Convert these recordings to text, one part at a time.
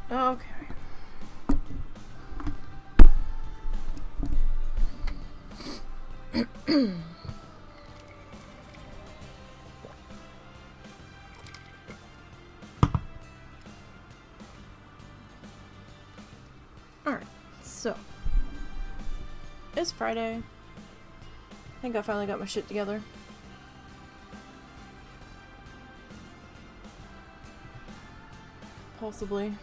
Okay. Alright, so it's Friday. I think I finally got my shit together. Possibly.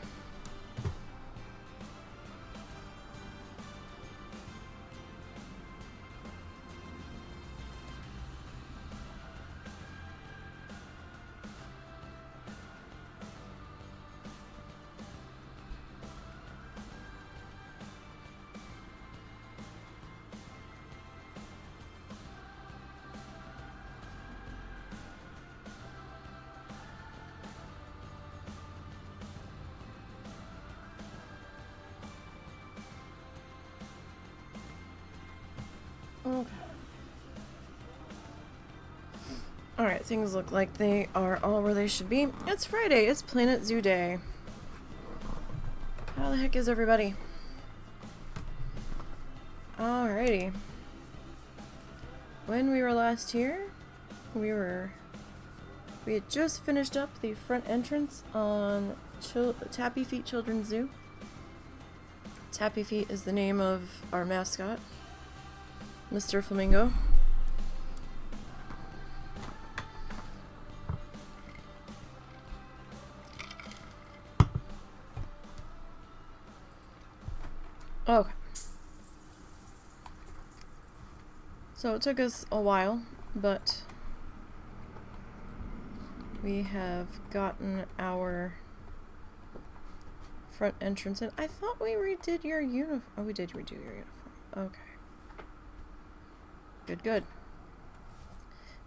Okay. Alright, things look like they are all where they should be. It's Friday. It's Planet Zoo Day. How the heck is everybody? Alrighty. When we were last here, we had just finished up the front entrance on Tappy Feet Children's Zoo. Tappy Feet is the name of our mascot, Mr. Flamingo. Okay. So it took us a while, but we have gotten our front entrance in. I thought we redid your uniform. Oh, we did redo your uniform. Okay. Good, good.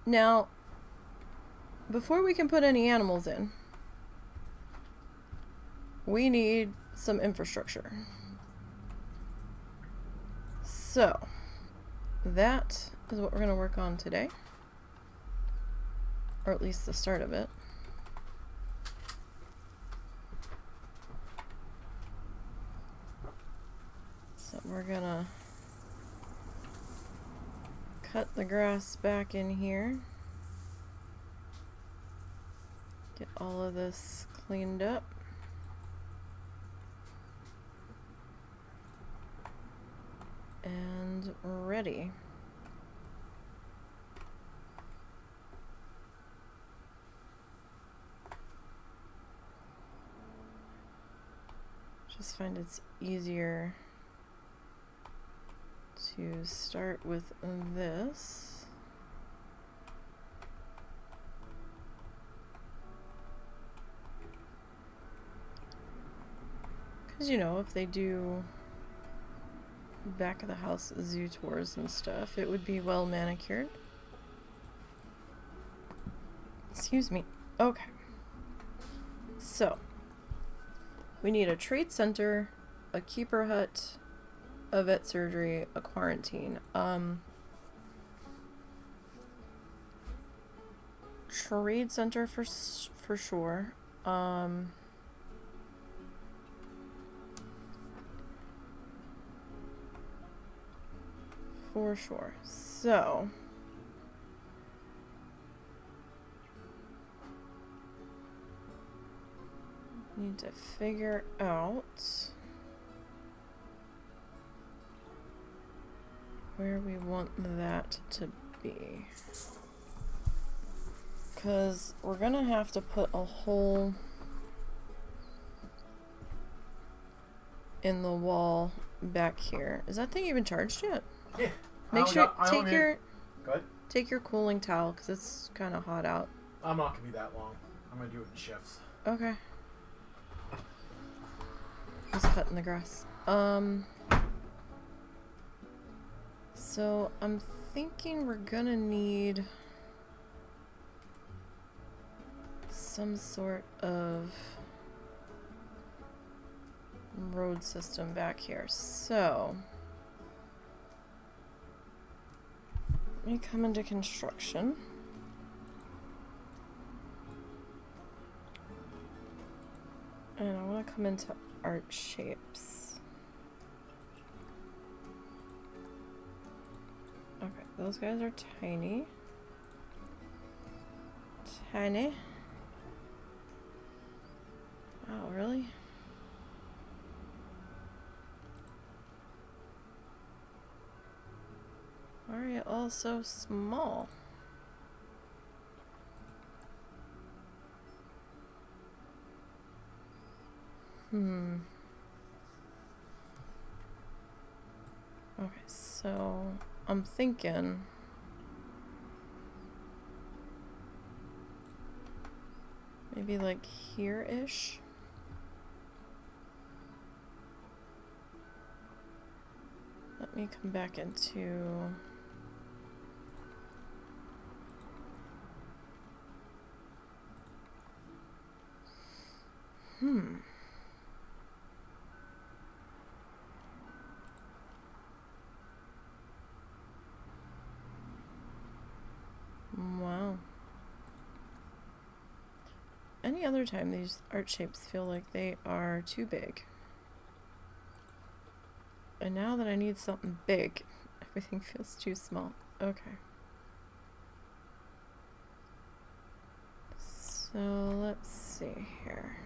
Now, before we can put any animals in, we need some infrastructure. So, that is what we're going to work on today. Or at least the start of it. So we're going to cut the grass back in here. Get all of this cleaned up. And ready. Just find it's easier to start with this. Because, you know, if they do back of the house zoo tours and stuff, it would be well manicured. Excuse me. Okay. So, we need a trade center, a keeper hut, a vet surgery, a quarantine. Trade center for sure. For sure. So, need to figure out where we want that to be. Because we're gonna have to put a hole in the wall back here. Is that thing even charged yet? Yeah. Make sure Go take your cooling towel because it's kind of hot out. I'm not gonna be that long. I'm gonna do it in shifts. Okay. Just cutting the grass. So I'm thinking we're gonna need some sort of road system back here. So let me come into construction. And I want to come into art shapes. Okay, those guys are tiny. Tiny. Wow, really? Why are you all so small? Okay, so I'm thinking maybe like here-ish. Let me come back into wow. Any other time these art shapes feel like they are too big. And now that I need something big, everything feels too small. Okay. So let's see here.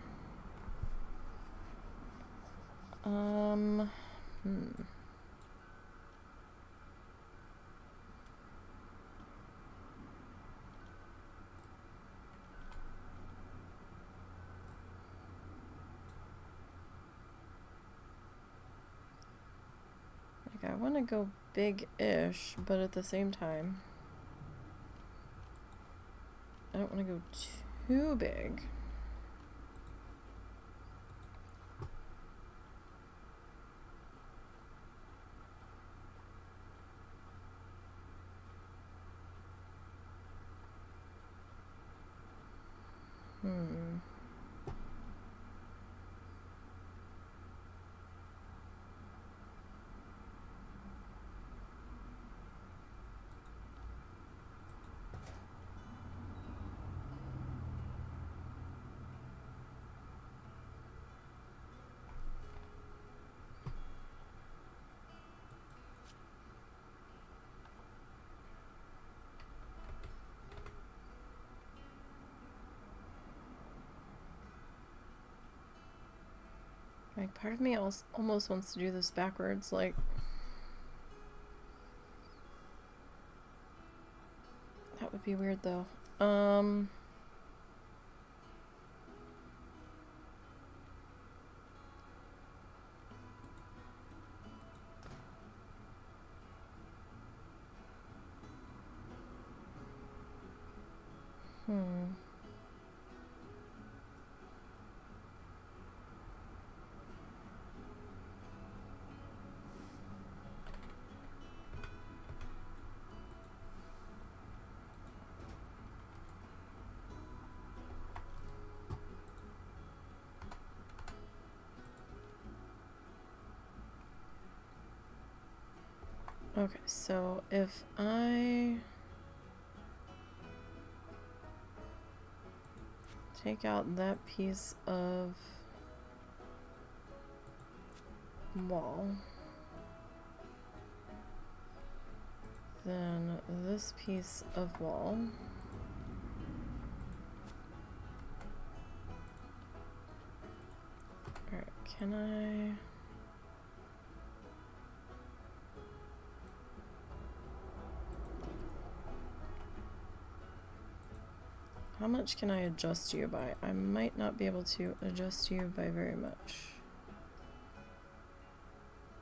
Like I want to go big-ish, but at the same time, I don't want to go too big. Like, part of me almost wants to do this backwards, like... That would be weird, though. Okay, so if I take out that piece of wall, then this piece of wall, alright, can I... How much can I adjust you by? I might not be able to adjust you by very much.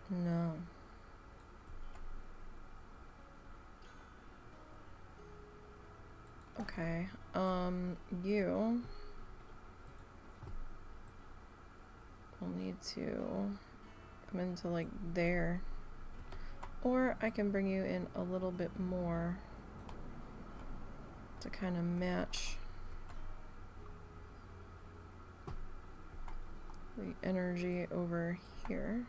No. Okay, you will need to come into like there. Or I can bring you in a little bit more to kind of match the energy over here.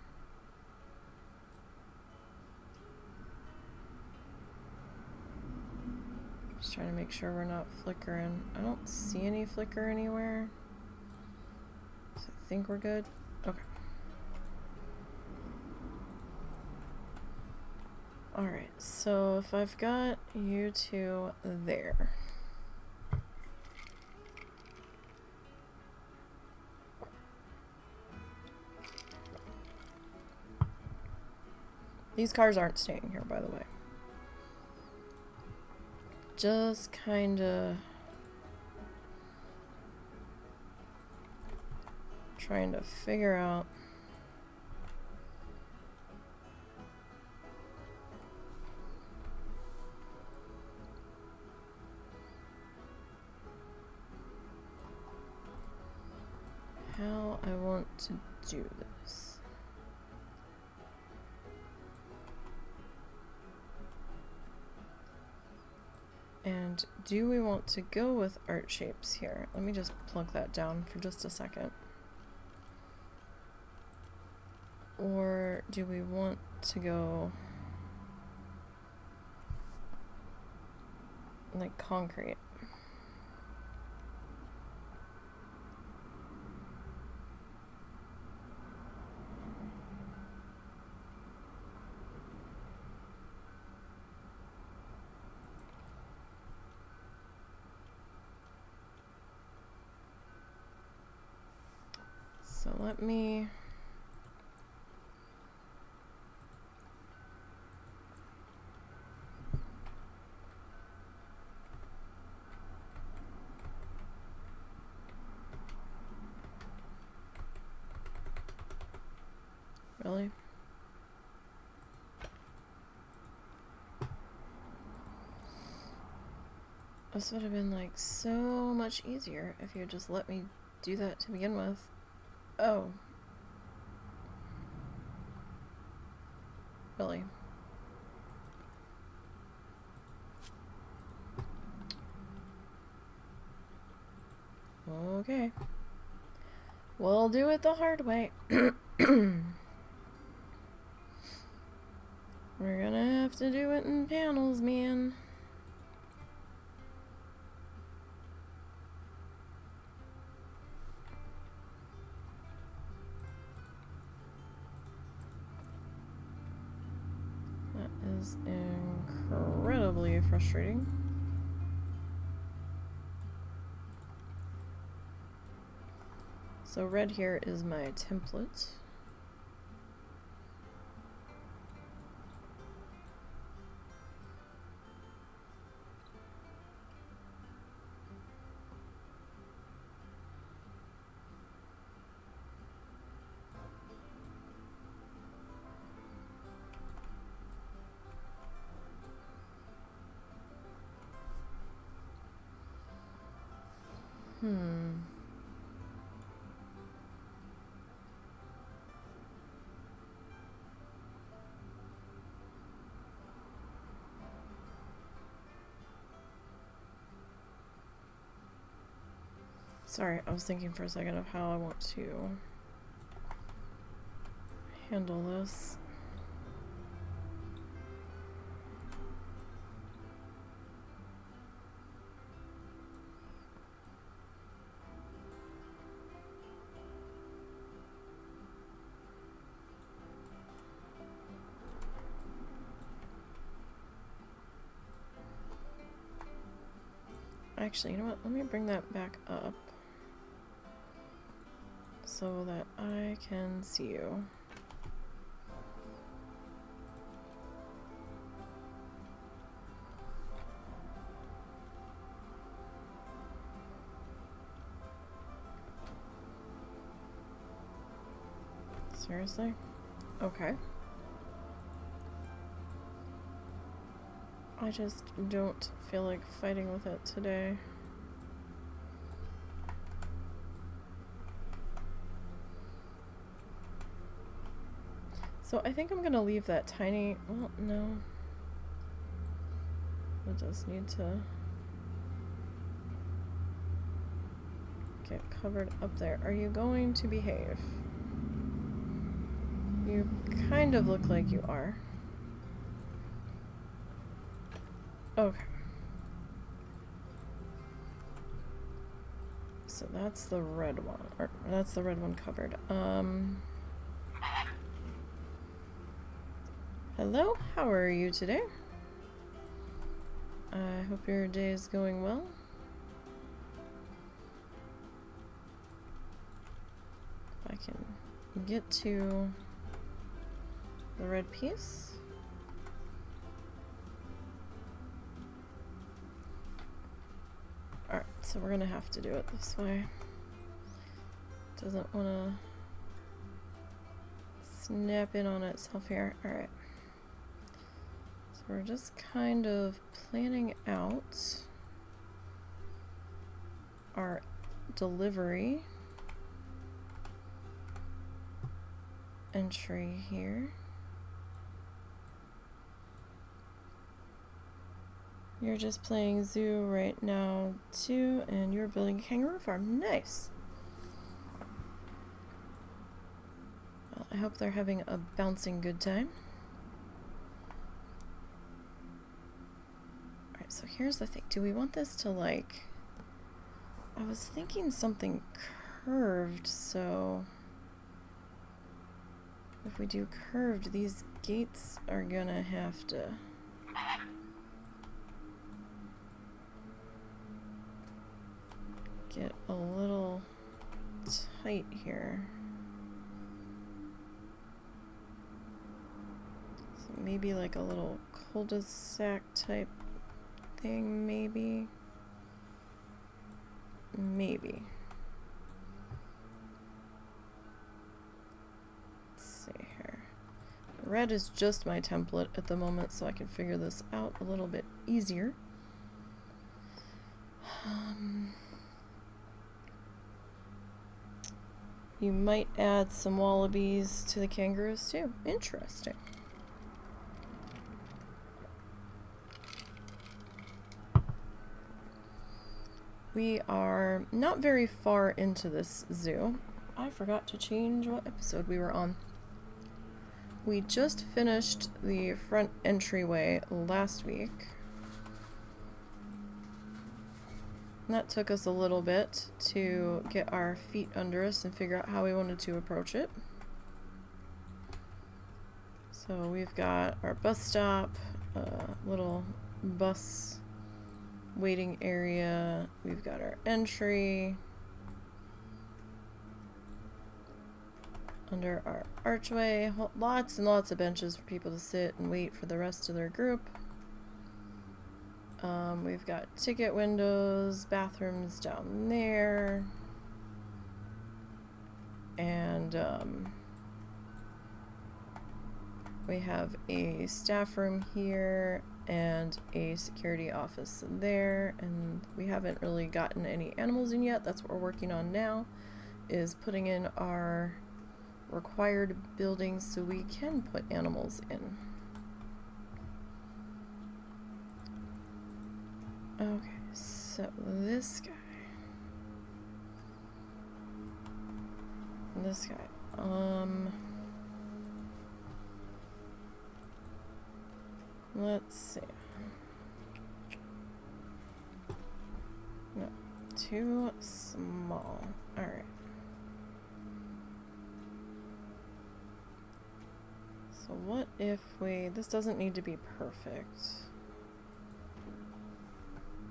Just trying to make sure we're not flickering. I don't see any flicker anywhere. So I think we're good. Okay. Alright, so if I've got you two there. These cars aren't staying here, by the way. Just kinda trying to figure out how I want to do this. And do we want to go with art shapes here? Let me just plug that down for just a second. Or do we want to go like concrete? So let me really? This would have been like so much easier if you had just let me do that to begin with. Oh. Really? Okay. We'll do it the hard way. We're gonna have to do it in panels, man. That is incredibly frustrating. So red here is my template. Sorry, I was thinking for a second of how I want to handle this. Actually, you know what? Let me bring that back up so that I can see you. Seriously? Okay. I just don't feel like fighting with it today. So I think I'm gonna leave that tiny, well, no. It does need to get covered up there. Are you going to behave? You kind of look like you are. Okay. So that's the red one. Or that's the red one covered. Hello, how are you today? I hope your day is going well. If I can get to the red piece. Alright, so we're gonna have to do it this way. Doesn't wanna snap in on itself here. Alright. So we're just kind of planning out our delivery entry here. You're just playing zoo right now too, and you're building a kangaroo farm. Nice! Well, I hope they're having a bouncing good time. Alright, so here's the thing. Do we want this to like... I was thinking something curved, so... If we do curved, these gates are gonna have to... get a little tight here. So maybe like a little cul-de-sac type thing, maybe. Maybe. Let's see here. Red is just my template at the moment, so I can figure this out a little bit easier. You might add some wallabies to the kangaroos too. Interesting. We are not very far into this zoo. I forgot to change what episode we were on. We just finished the front entryway last week. That took us a little bit to get our feet under us and figure out how we wanted to approach it. So we've got our bus stop, little bus waiting area. We've got our entry. Under our archway, lots and lots of benches for people to sit and wait for the rest of their group. We've got ticket windows, bathrooms down there, and we have a staff room here and a security office there, and we haven't really gotten any animals in yet. That's what we're working on now, is putting in our required buildings so we can put animals in. Okay, so this guy. Let's see. No, too small. Alright. So what if this doesn't need to be perfect.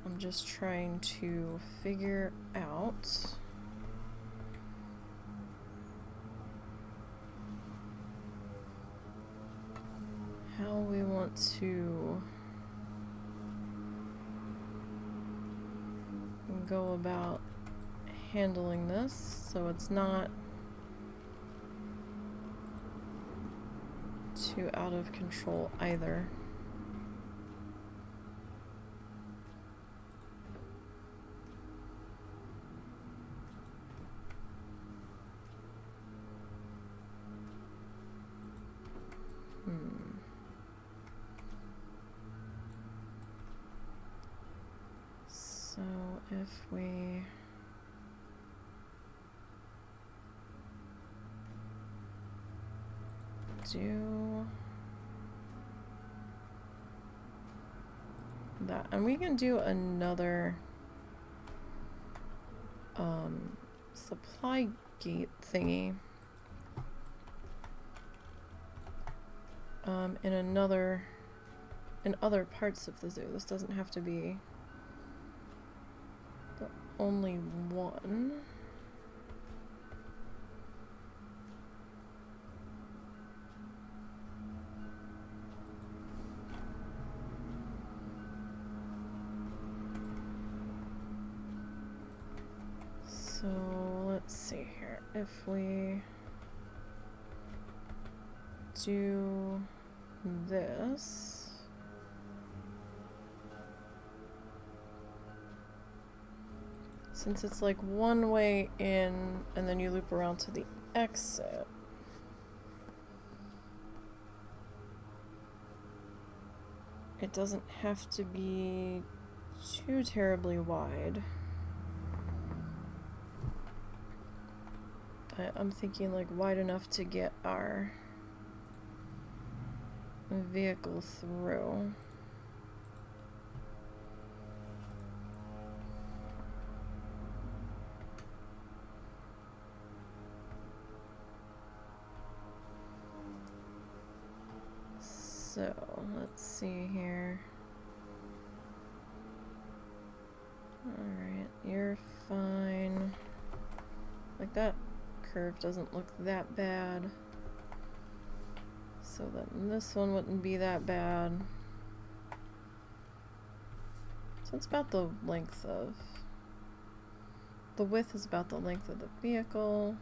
I'm just trying to figure out how we want to go about handling this so it's not too out of control either. So if we do that. And we can do another supply gate thingy in other parts of the zoo. This doesn't have to be the only one. So let's see here. If we do this, since it's like one way in and then you loop around to the exit, it doesn't have to be too terribly wide. I'm thinking like wide enough to get our vehicle through. So let's see here. Alright, you're fine. Like that curve doesn't look that bad. So then this one wouldn't be that bad. So it's about the length of... The width is about the length of the vehicle.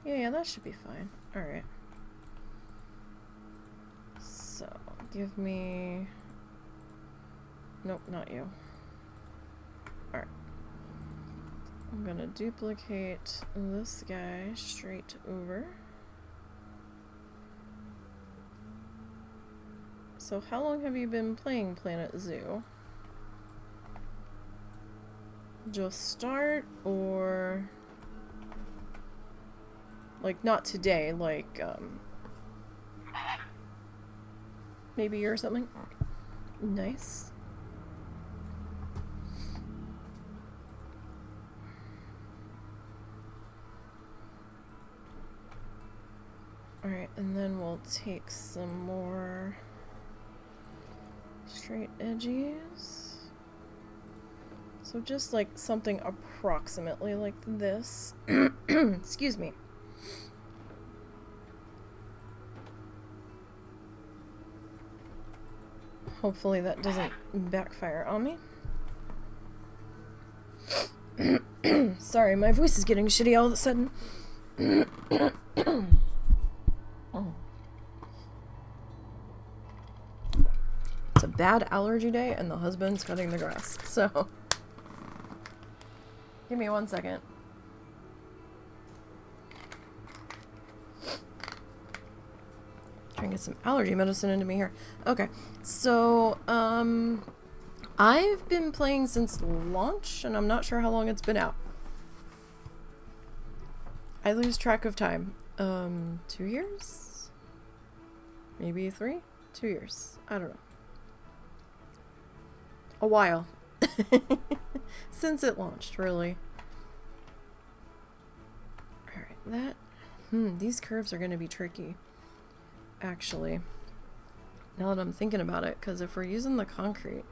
Yeah, that should be fine. Alright. So, give me... Nope, not you. Alright. I'm gonna duplicate this guy straight over. So how long have you been playing Planet Zoo? Just start, or like not today, like maybe a year or something? Nice. Alright, and then we'll take some more straight edges. So just like something approximately like this. Excuse me. Hopefully that doesn't backfire on me. Sorry, my voice is getting shitty all of a sudden. It's a bad allergy day and the husband's cutting the grass, so give me 1 second. Try and get some allergy medicine into me here. Okay, so I've been playing since launch and I'm not sure how long it's been out. I lose track of time. 2 years? Maybe 3? 2 years. I don't know. A while. Since it launched, really. Alright, that... these curves are going to be tricky. Actually. Now that I'm thinking about it, because if we're using the concrete...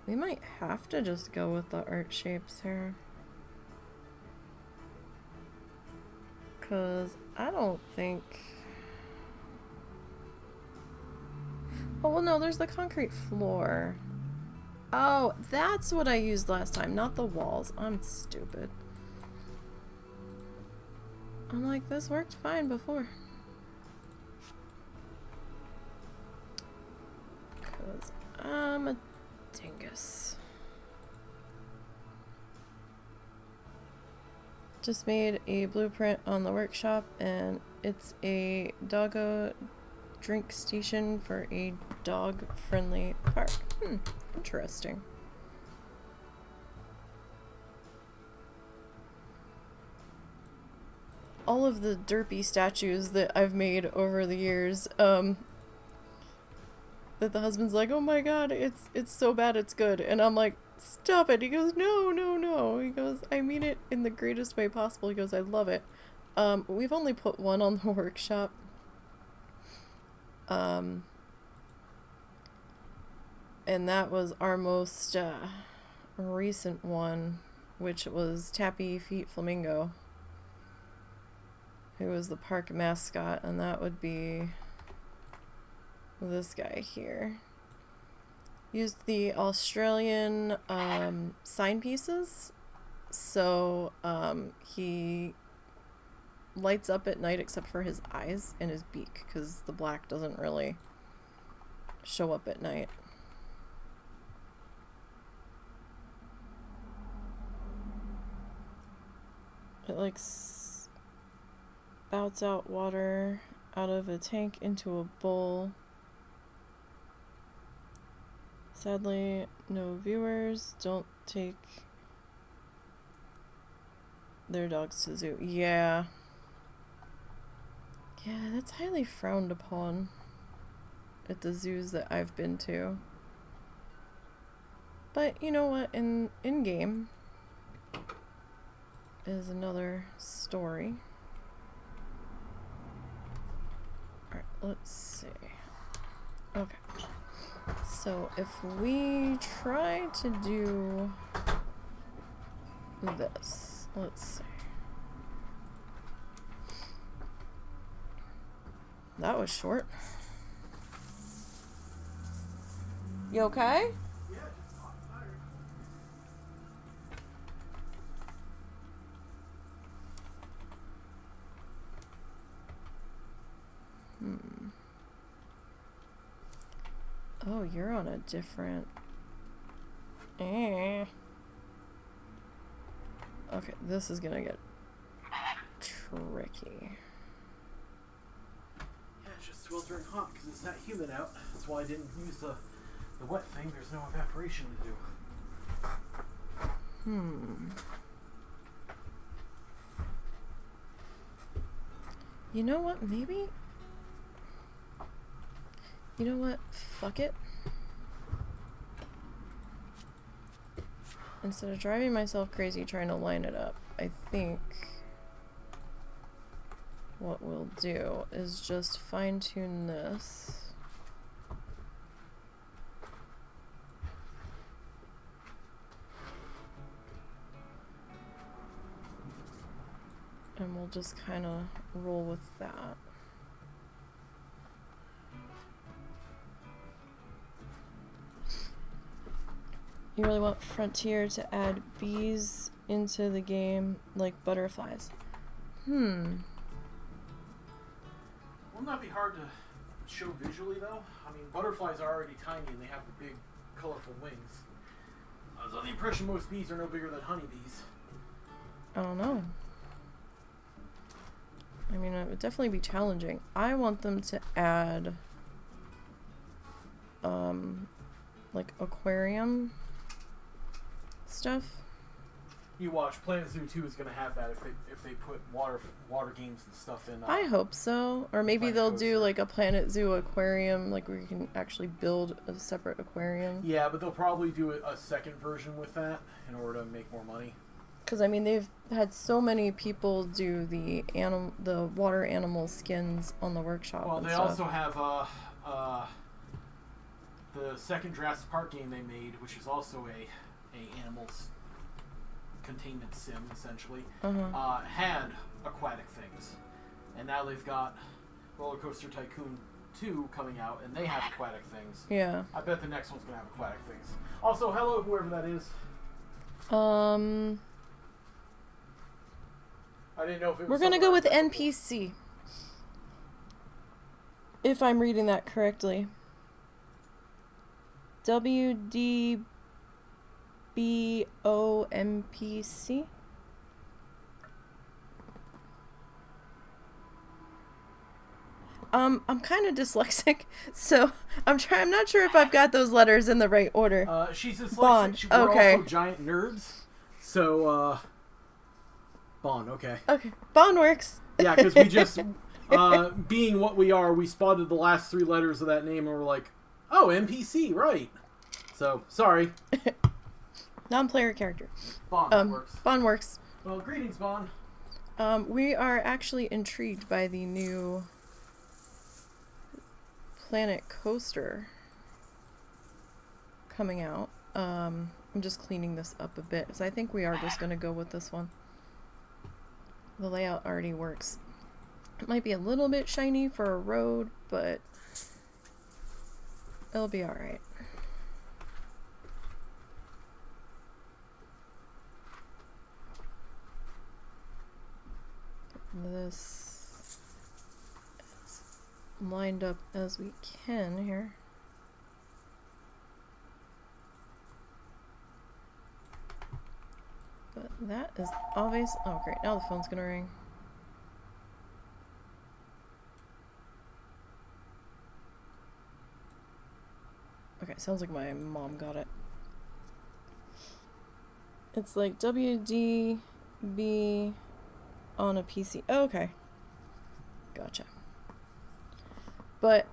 We might have to just go with the art shapes here. Because I don't think... Oh, well, no, there's the concrete floor. Oh, that's what I used last time, not the walls. I'm stupid. I'm like, this worked fine before. Because I'm a dingus. Just made a blueprint on the workshop and it's a doggo drink station for a dog-friendly park. Interesting. All of the derpy statues that I've made over the years, that the husband's like, oh my god, it's so bad it's good. And I'm like, stop it. He goes, no, no, no. He goes, I mean it in the greatest way possible. He goes, I love it. We've only put one on the workshop. And that was our most recent one, which was Tappy Feet Flamingo, who was the park mascot, and that would be this guy here. Used the Australian sign pieces, so he lights up at night except for his eyes and his beak, because the black doesn't really show up at night. It like spouts out water out of a tank into a bowl. Sadly, no viewers. Don't take their dogs to the zoo. Yeah. Yeah, that's highly frowned upon at the zoos that I've been to. But you know what? In game is another story. Alright, let's see. Okay. So if we try to do this, let's see. That was short. You okay? Yeah, just hot and tired. Oh, you're on a different... Okay, this is gonna get tricky. Yeah, it's just sweltering hot because it's that humid out. That's why I didn't use the wet thing. There's no evaporation to do. You know what? Maybe... You know what? Fuck it. Instead of driving myself crazy trying to line it up, I think what we'll do is just fine-tune this. And we'll just kind of roll with that. You really want Frontier to add bees into the game like butterflies? Wouldn't that be hard to show visually, though? I mean, butterflies are already tiny and they have the big, colorful wings. I was under the impression most bees are no bigger than honeybees. I don't know. I mean, it would definitely be challenging. I want them to add, like aquarium stuff. You watch, Planet Zoo 2 is going to have that if they put water games and stuff in. I hope so. Or maybe they'll do like a Planet Zoo aquarium, like where you can actually build a separate aquarium. Yeah, but they'll probably do a second version with that in order to make more money. Because I mean, they've had so many people do the water animal skins on the workshop. Well, and they stuff. also have the second Jurassic Park game they made, which is also a animals containment sim essentially. Had aquatic things, and now they've got Roller Coaster Tycoon 2 coming out, and they have aquatic things. Yeah. I bet the next one's gonna have aquatic things. Also, hello whoever that is. I didn't know if it was. We're gonna go with NPC. If I'm reading that correctly. WDBOMPC. I'm kind of dyslexic, so I'm not sure if I've got those letters in the right order. She's dyslexic. Bond. We're Okay. also giant nerds. So, Bond, okay. Okay. Bond works. Yeah, because we just, being what we are, we spotted the last 3 letters of that name and we're like, oh, NPC, right. So, sorry. Non-player character. Bond works. Bond works. Well, greetings, Bond. We are actually intrigued by the new Planet Coaster coming out. I'm just cleaning this up a bit, because I think we are just going to go with this one. The layout already works. It might be a little bit shiny for a road, but it'll be alright. This as lined up as we can here. But that is obvious. Oh great, now the phone's gonna ring. Okay, sounds like my mom got it. It's like WDB on a PC. Oh, okay. Gotcha. But,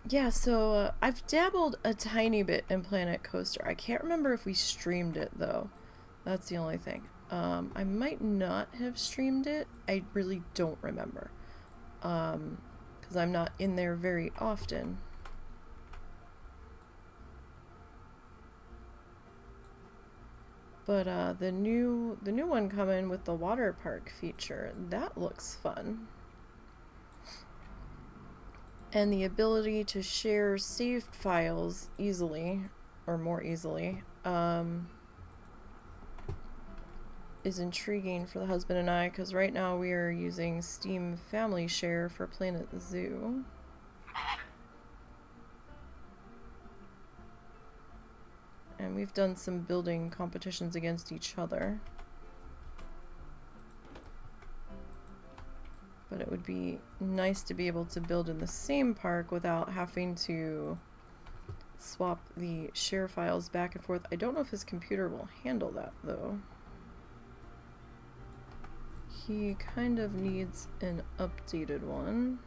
yeah, so, I've dabbled a tiny bit in Planet Coaster. I can't remember if we streamed it, though. That's the only thing. I might not have streamed it. I really don't remember. Because I'm not in there very often. But the new one coming with the water park feature, that looks fun. And the ability to share saved files easily, or more easily, is intriguing for the husband and I, because right now we are using Steam Family Share for Planet Zoo. And we've done some building competitions against each other. But it would be nice to be able to build in the same park without having to swap the share files back and forth. I don't know if his computer will handle that, though. He kind of needs an updated one.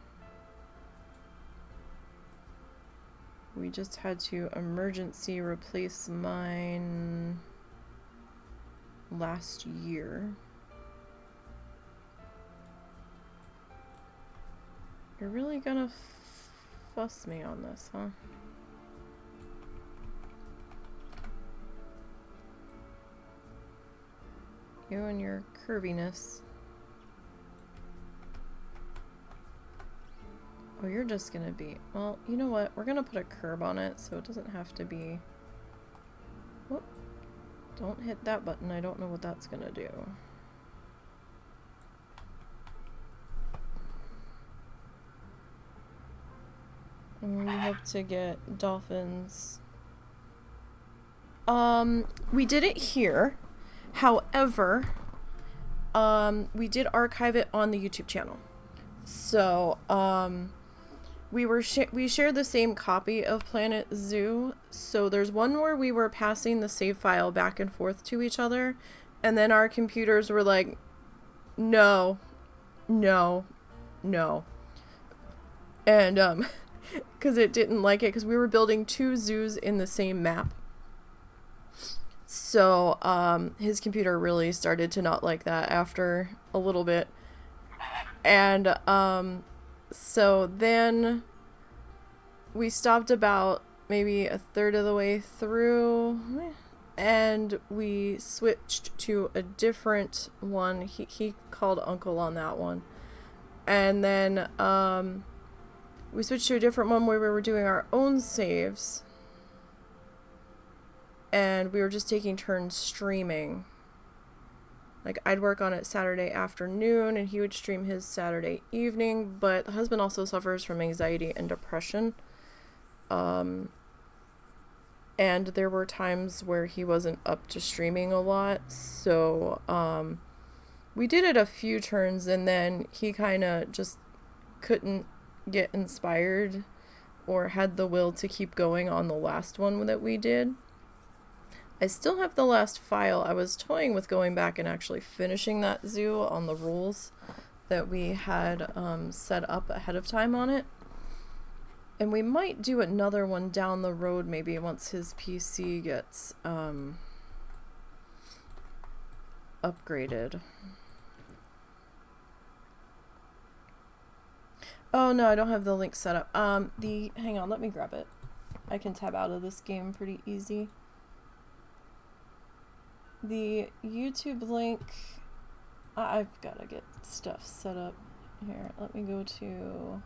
We just had to emergency replace mine last year. You're really gonna fuss me on this, huh? You and your curviness. Oh, you're just gonna be... Well, you know what? We're gonna put a curb on it so it doesn't have to be... Whoop. Don't hit that button. I don't know what that's gonna do. And we hope to get dolphins. We did it here. However, we did archive it on the YouTube channel. So, we shared the same copy of Planet Zoo. So there's one where we were passing the save file back and forth to each other, and then our computers were like, no, no, no. And, because it didn't like it, because we were building 2 zoos in the same map. So, his computer really started to not like that after a little bit. And, so then we stopped about maybe a third of the way through, and we switched to a different one. He called Uncle on that one. And then, we switched to a different one where we were doing our own saves. And we were just taking turns streaming. Like, I'd work on it Saturday afternoon, and he would stream his Saturday evening. But the husband also suffers from anxiety and depression. And there were times where he wasn't up to streaming a lot. So, we did it a few turns, and then he kind of just couldn't get inspired or had the will to keep going on the last one that we did. I still have the last file. I was toying with going back and actually finishing that zoo on the rules that we had set up ahead of time on it. And we might do another one down the road, maybe once his PC gets upgraded. Oh no, I don't have the link set up. Hang on, let me grab it. I can tab out of this game pretty easy. The YouTube link, I've got to get stuff set up here. Let me go to,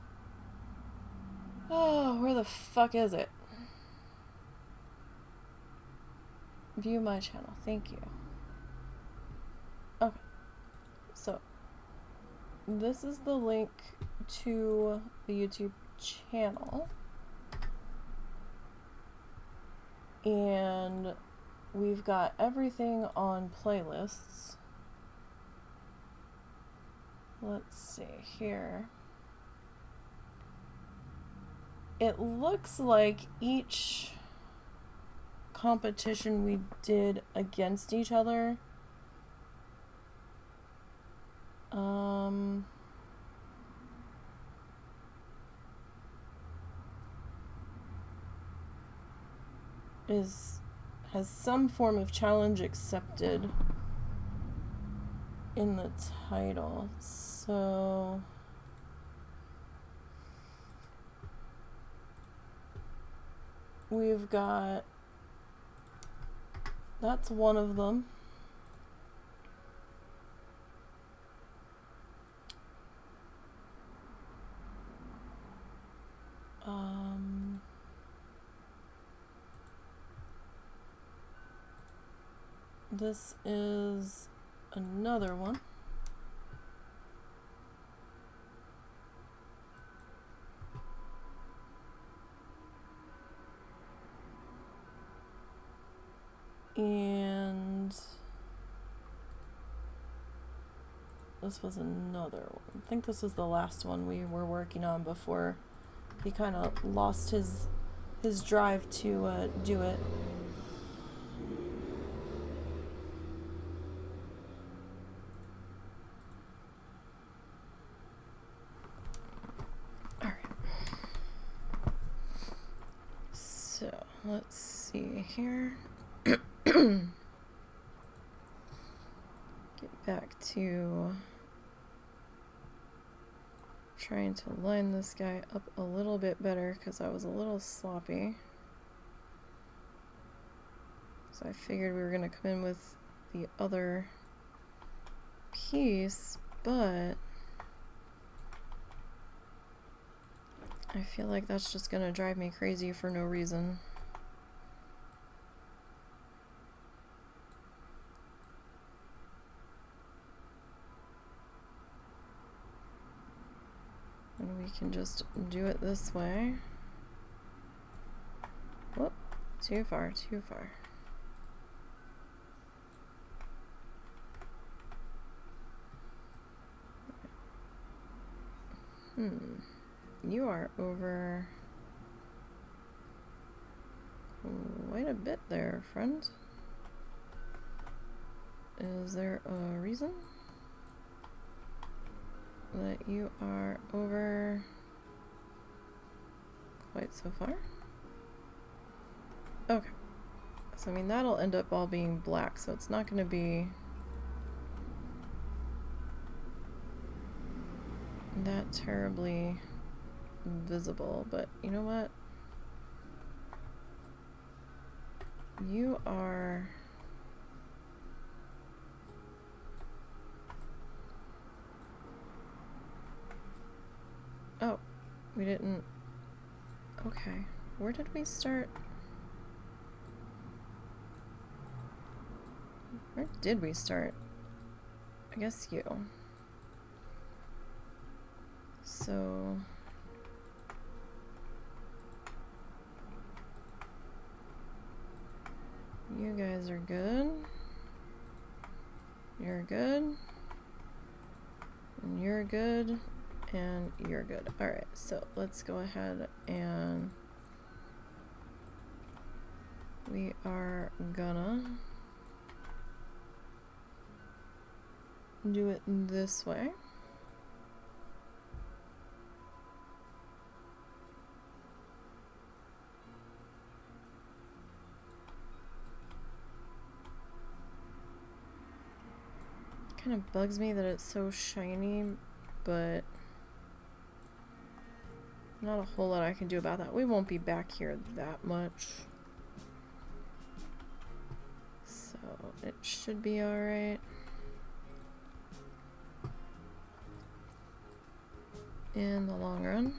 oh, where the fuck is it? View my channel, thank you. Okay, so this is the link to the YouTube channel, and we've got everything on playlists. Let's see here. It looks like each competition we did against each other has some form of challenge accepted in the title. So we've got, that's one of them. This is another one. And this was another one. I think this was the last one we were working on before he kind of lost his drive to do it. All right. So let's see here. Get back to trying to line this guy up a little bit better because I was a little sloppy. So I figured we were going to come in with the other piece, but I feel like that's just going to drive me crazy for no reason. And we can just do it this way. Whoop, too far, too far. You are over quite a bit there, friend. Is there a reason that you are over quite so far? Okay. So, I mean, that'll end up all being black, so it's not going to be that terribly visible, but you know what? You are oh, we didn't. Okay, where did we start? Where did we start? I guess you. So you guys are good. You're good. And you're good. And you're good. Alright, so let's go ahead and we are gonna do it this way. Kind of bugs me that it's so shiny, but not a whole lot I can do about that. We won't be back here that much, so it should be alright. In the long run.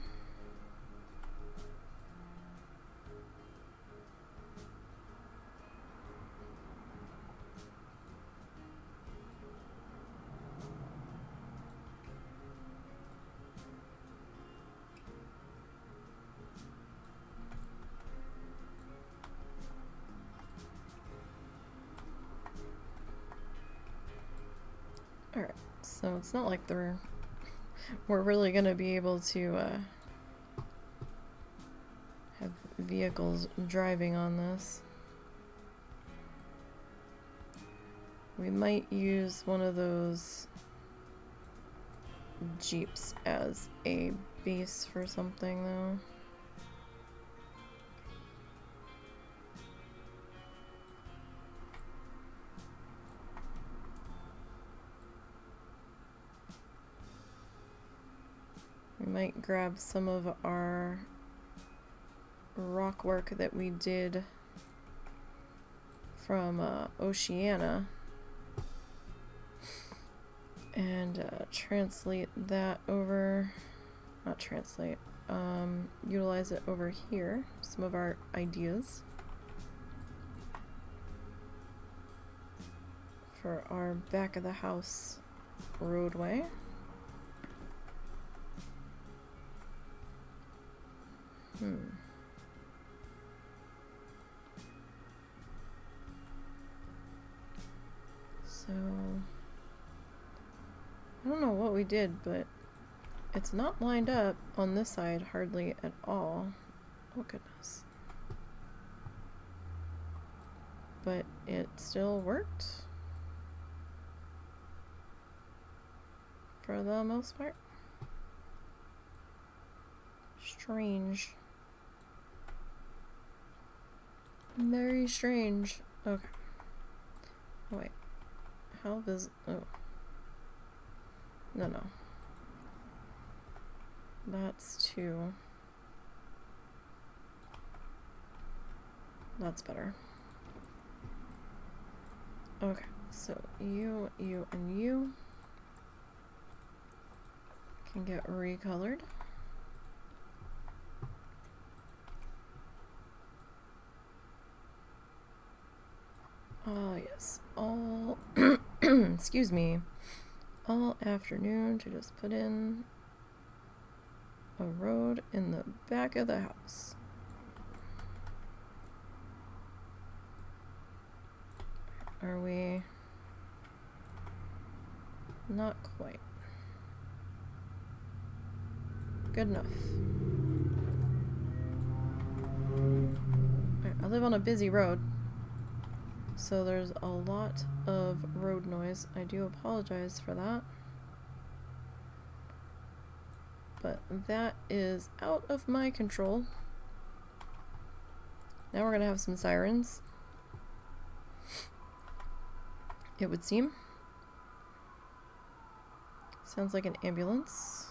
Alright, so it's not like we're really gonna be able to have vehicles driving on this. We might use one of those Jeeps as a base for something though. We might grab some of our rock work that we did from Oceania and translate that over, not translate, utilize it over here, some of our ideas for our back of the house roadway. So I don't know what we did, but it's not lined up on this side hardly at all. Oh goodness. But it still worked for the most part. Strange. Very strange. Okay. Oh, wait. How does... Oh. No. That's 2. That's better. Okay. So you, and you can get recolored. Oh yes, all excuse me, all afternoon to just put in a road in the back of the house. Are we? Not quite. Good enough. Alright, I live on a busy road, so there's a lot of road noise. I do apologize for that. But that is out of my control. Now we're gonna have some sirens, it would seem. Sounds like an ambulance.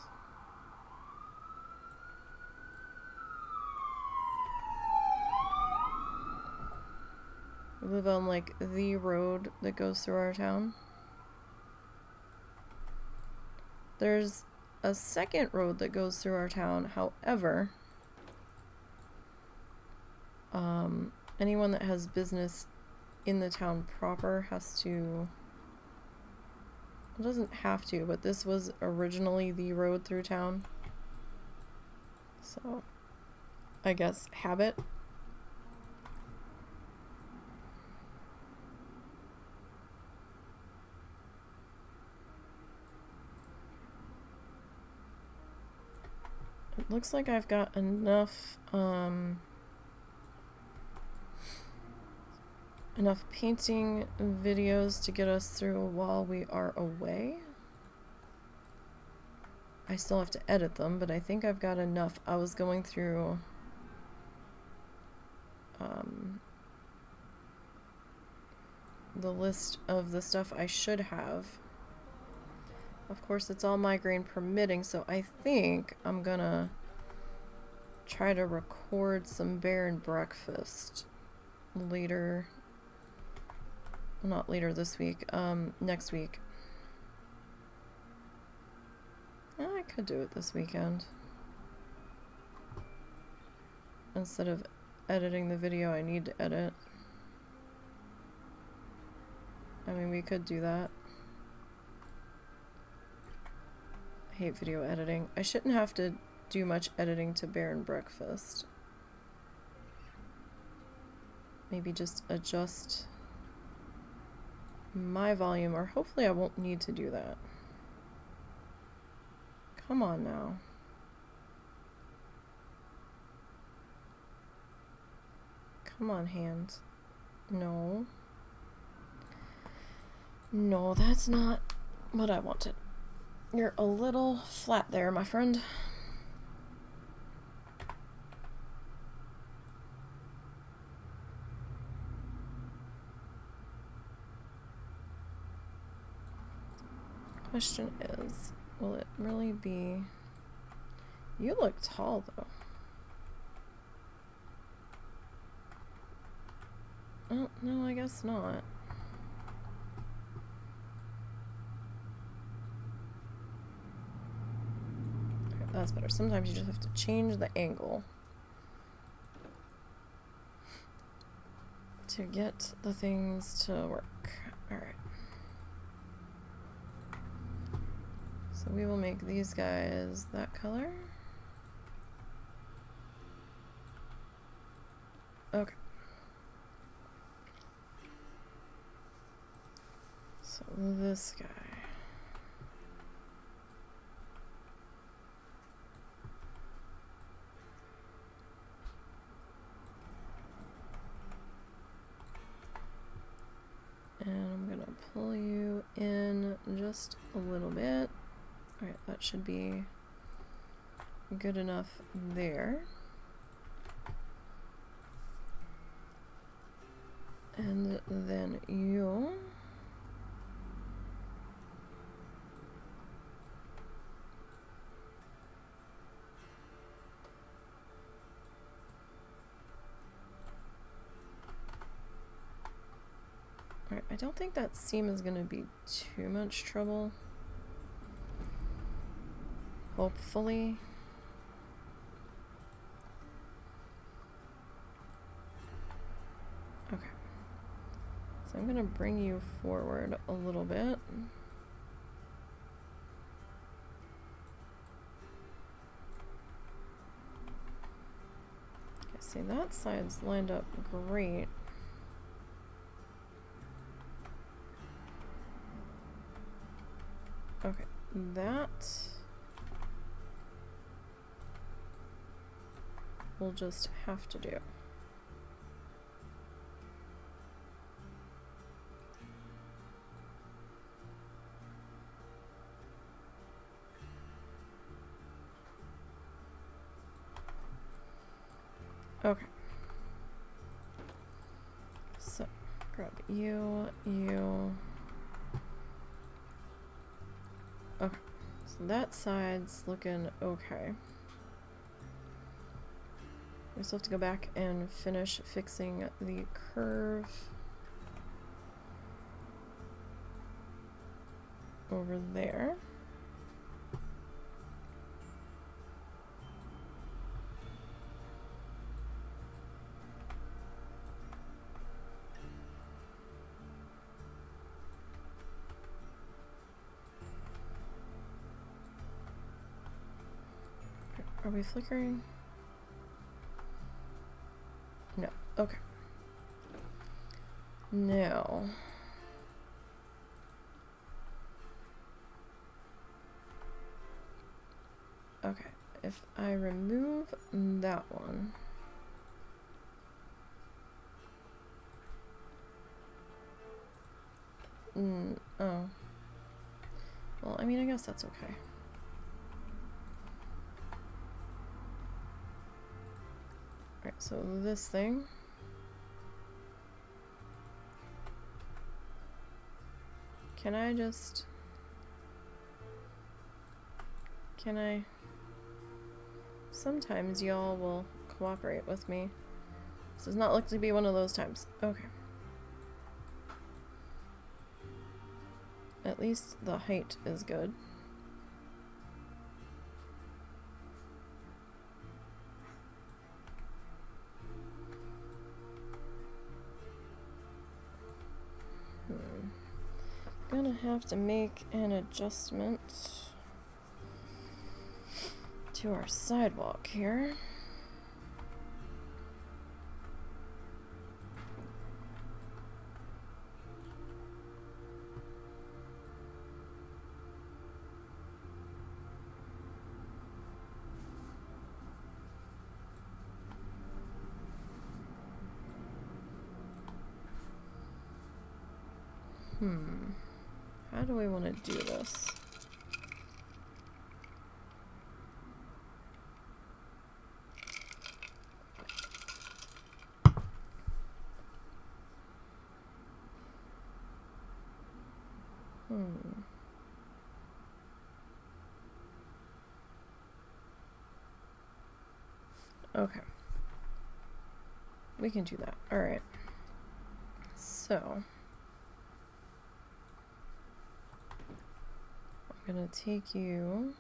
We live on like the road that goes through our town. There's a second road that goes through our town, however, anyone that has business in the town proper has to, it doesn't have to, but this was originally the road through town, so I guess habit. It looks like I've got enough, enough painting videos to get us through while we are away. I still have to edit them, but I think I've got enough. I was going through the list of the stuff I should have. Of course, it's all migraine permitting, so I think I'm gonna try to record some bear and breakfast later. Well, not later this week, next week. I could do it this weekend. Instead of editing the video I need to edit. I mean, we could do that. I hate video editing. I shouldn't have to do much editing to Bear and Breakfast. Maybe just adjust my volume, or hopefully I won't need to do that. Come on now. Come on, hands. No. No, that's not what I wanted. You're a little flat there, my friend. Question is, will it really be... You look tall, though. Oh, no, I guess not. Okay, that's better. Sometimes you just have to change the angle to get the things to work. Alright. So we will make these guys that color. Okay. So this guy. And I'm gonna pull you in just a little bit. Alright, that should be good enough there. And then you... Alright, I don't think that seam is going to be too much trouble. Hopefully. Okay. So I'm going to bring you forward a little bit. Okay, see, that side's lined up great. Okay, that we'll just have to do. Okay. So, grab you, you. Okay. So that side's looking okay. We still have to go back and finish fixing the curve over there. Are we flickering? No. Okay. Now. Okay. if I remove that one, oh, well, I mean, I guess that's okay. Alright, so this thing, can I, sometimes y'all will cooperate with me. This does not look to be one of those times. Okay. At least the height is good. Gonna have to make an adjustment to our sidewalk here. How do we want to do this? Okay. We can do that. Alright. So, I'm gonna take you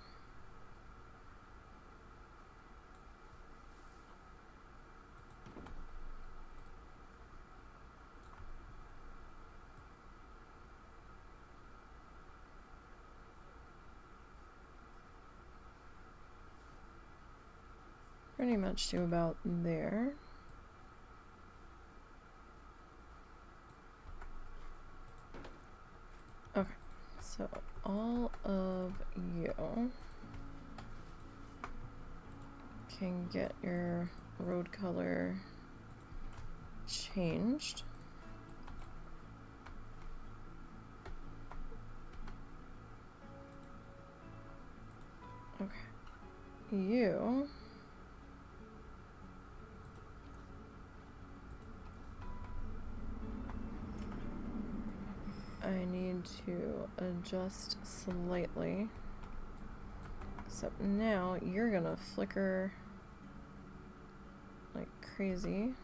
pretty much to about there. Okay, so all of you can get your road color changed. Okay, you I need to adjust slightly, except now you're gonna flicker like crazy.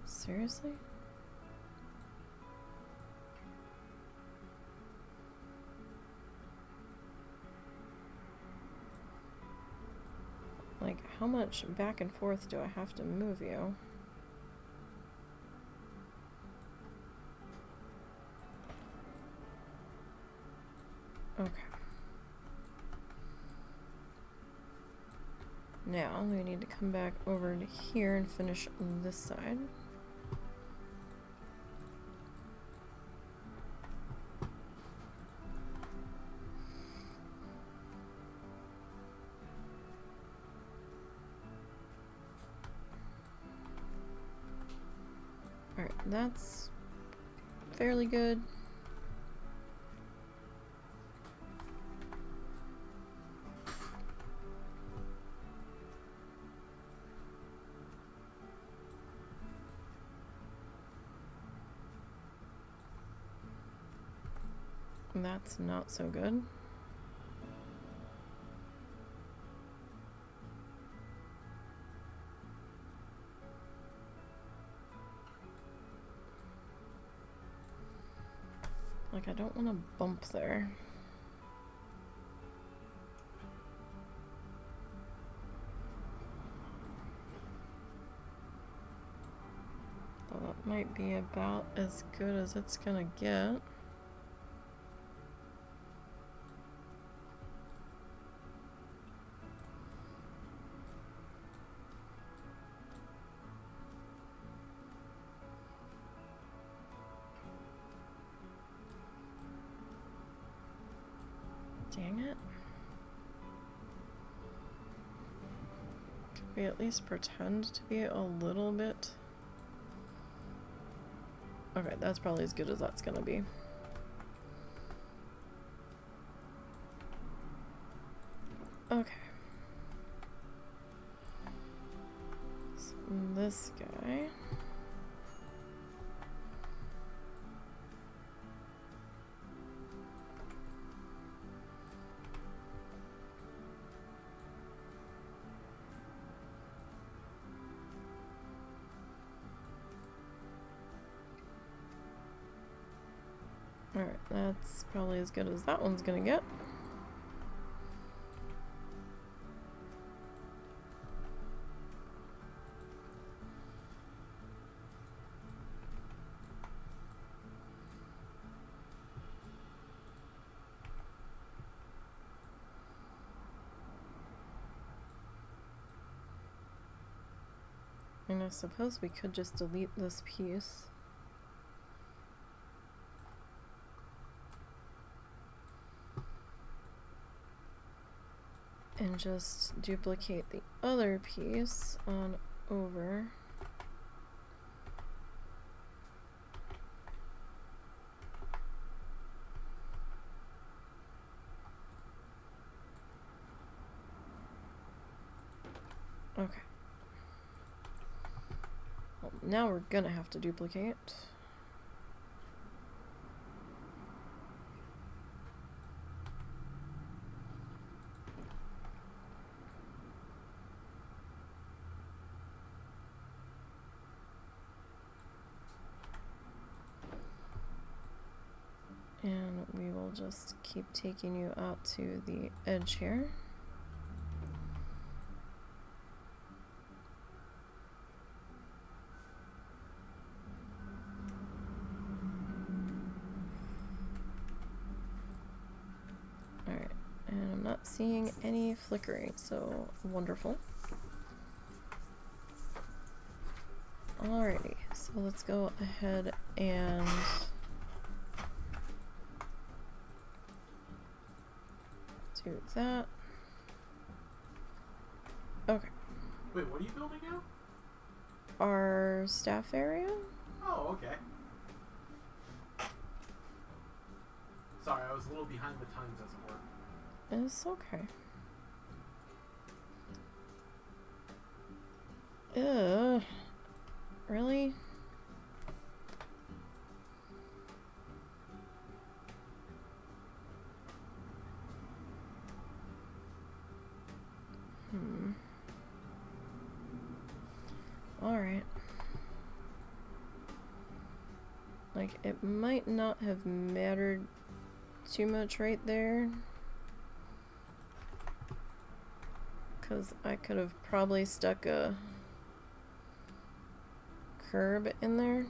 Seriously? Like, how much back and forth do I have to move you? Okay. Now, we need to come back over to here and finish this side. Alright, that's fairly good. That's not so good. Like, I don't want to bump there. Well, that might be about as good as it's gonna get. Dang it. Can we at least pretend to be a little bit? Okay, that's probably as good as that's gonna be. Okay. So this guy. Alright, that's probably as good as that one's gonna get. And I suppose we could just delete this piece. And just duplicate the other piece on over. Okay. Well, now we're gonna have to duplicate. And we will just keep taking you out to the edge here. Alright, and I'm not seeing any flickering, so wonderful. Alrighty, so let's go ahead and do that. Okay. Wait, what are you building now? Our staff area? Oh, okay. Sorry, I was a little behind the times, as it were. It's okay. Ugh. Really? Alright. Like, it might not have mattered too much right there, because I could have probably stuck a curb in there.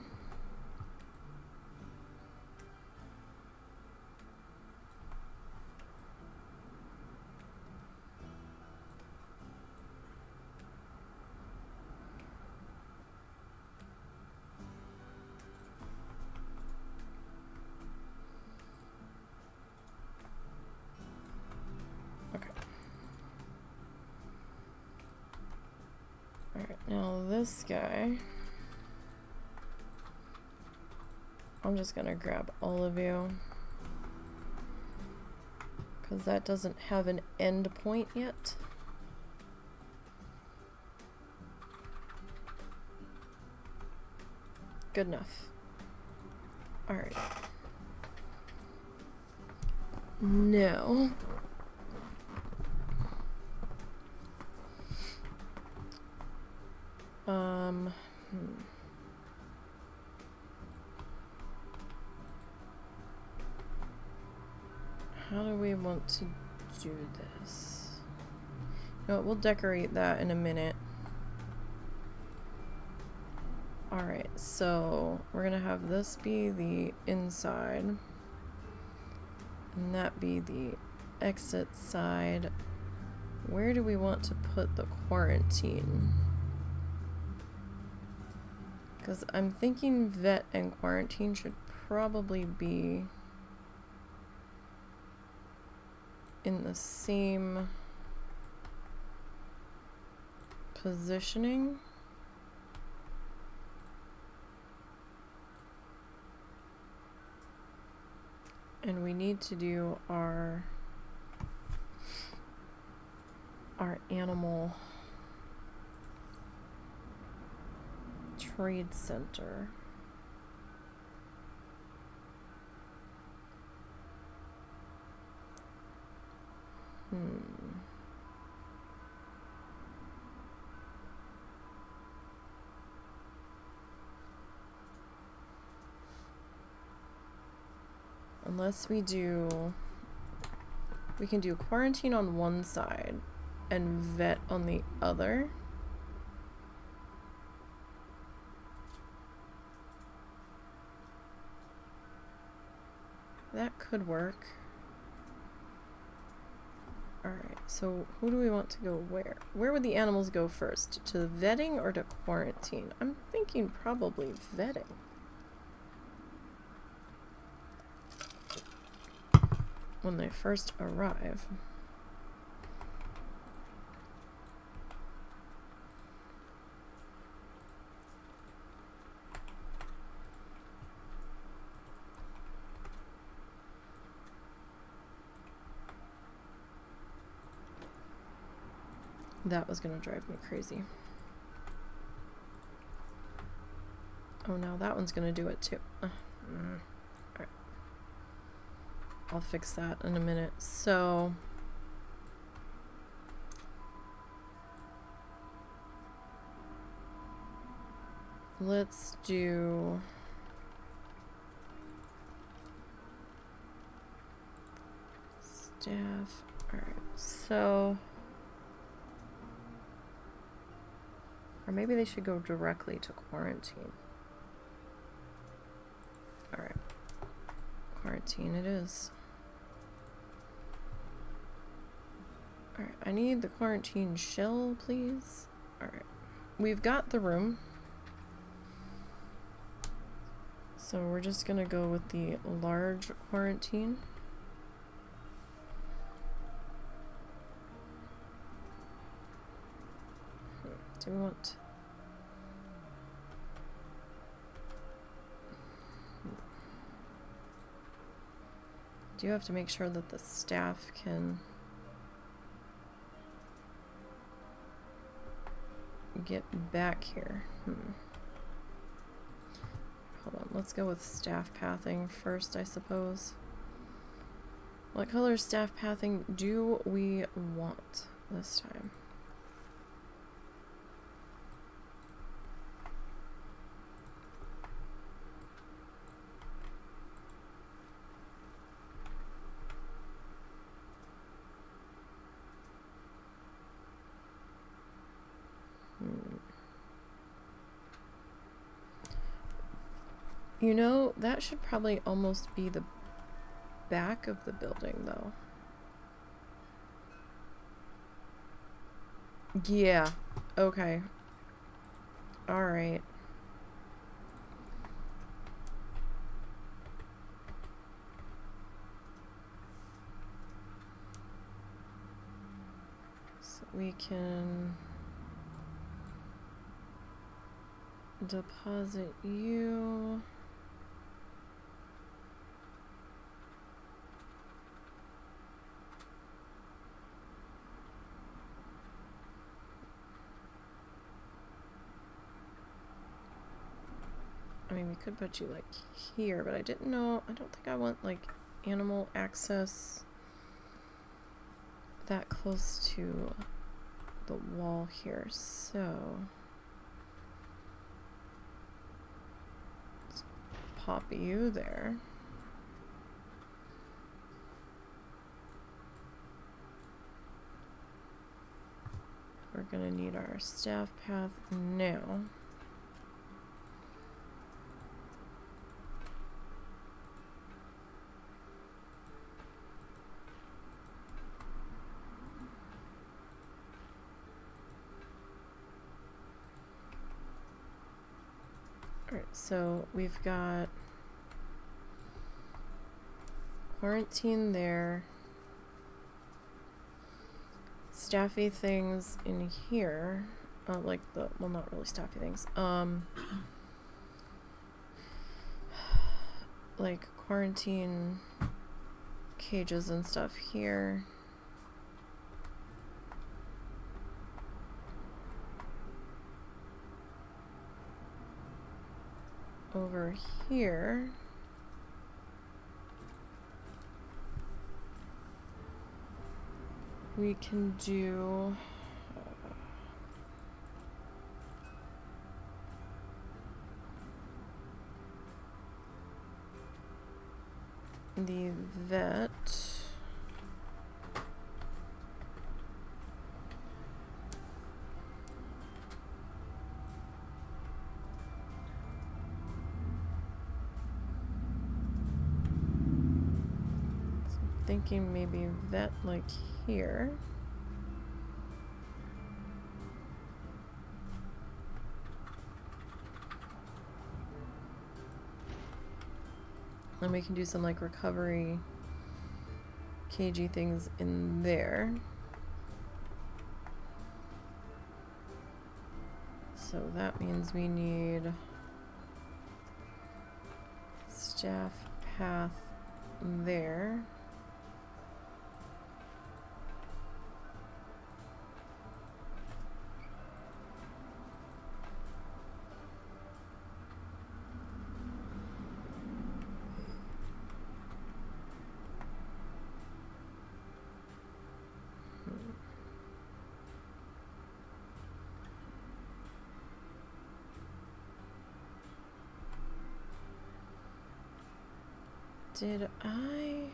Alright, now this guy, I'm just gonna grab all of you, because that doesn't have an end point yet. Good enough. Alright. Now, how do we want to do this? You know what, we'll decorate that in a minute. Alright, so we're gonna have this be the inside, and that be the exit side. Where do we want to put the quarantine? Because I'm thinking vet and quarantine should probably be in the same positioning. And we need to do our animal trade center. Unless we can do quarantine on one side and vet on the other. That could work. Alright, so who do we want to go where? Where would the animals go first? To vetting or to quarantine? I'm thinking probably vetting. When they first arrive. That was gonna drive me crazy. Oh, now that one's gonna do it too. Alright. I'll fix that in a minute. So let's do staff. Alright, so or maybe they should go directly to quarantine. Alright. Quarantine it is. Alright, I need the quarantine shell, please. Alright. We've got the room. So we're just gonna go with the large quarantine. Do we want... Do you have to make sure that the staff can get back here? Hold on, let's go with staff pathing first, I suppose. What color staff pathing do we want this time? You know, that should probably almost be the back of the building, though. Yeah. Okay. Alright. So we can deposit you. I mean, we could put you, like, here, but I didn't know... I don't think I want, like, animal access that close to the wall here, so... Let's pop you there. We're gonna need our staff path now. Alright, so we've got quarantine there. staffy things in here. Like the, well, not really staffy things. Like quarantine cages and stuff here. Over here. We can do the vet. So I'm thinking maybe vet like here. Then we can do some like recovery cagey things in there. So that means we need staff path there. Did I?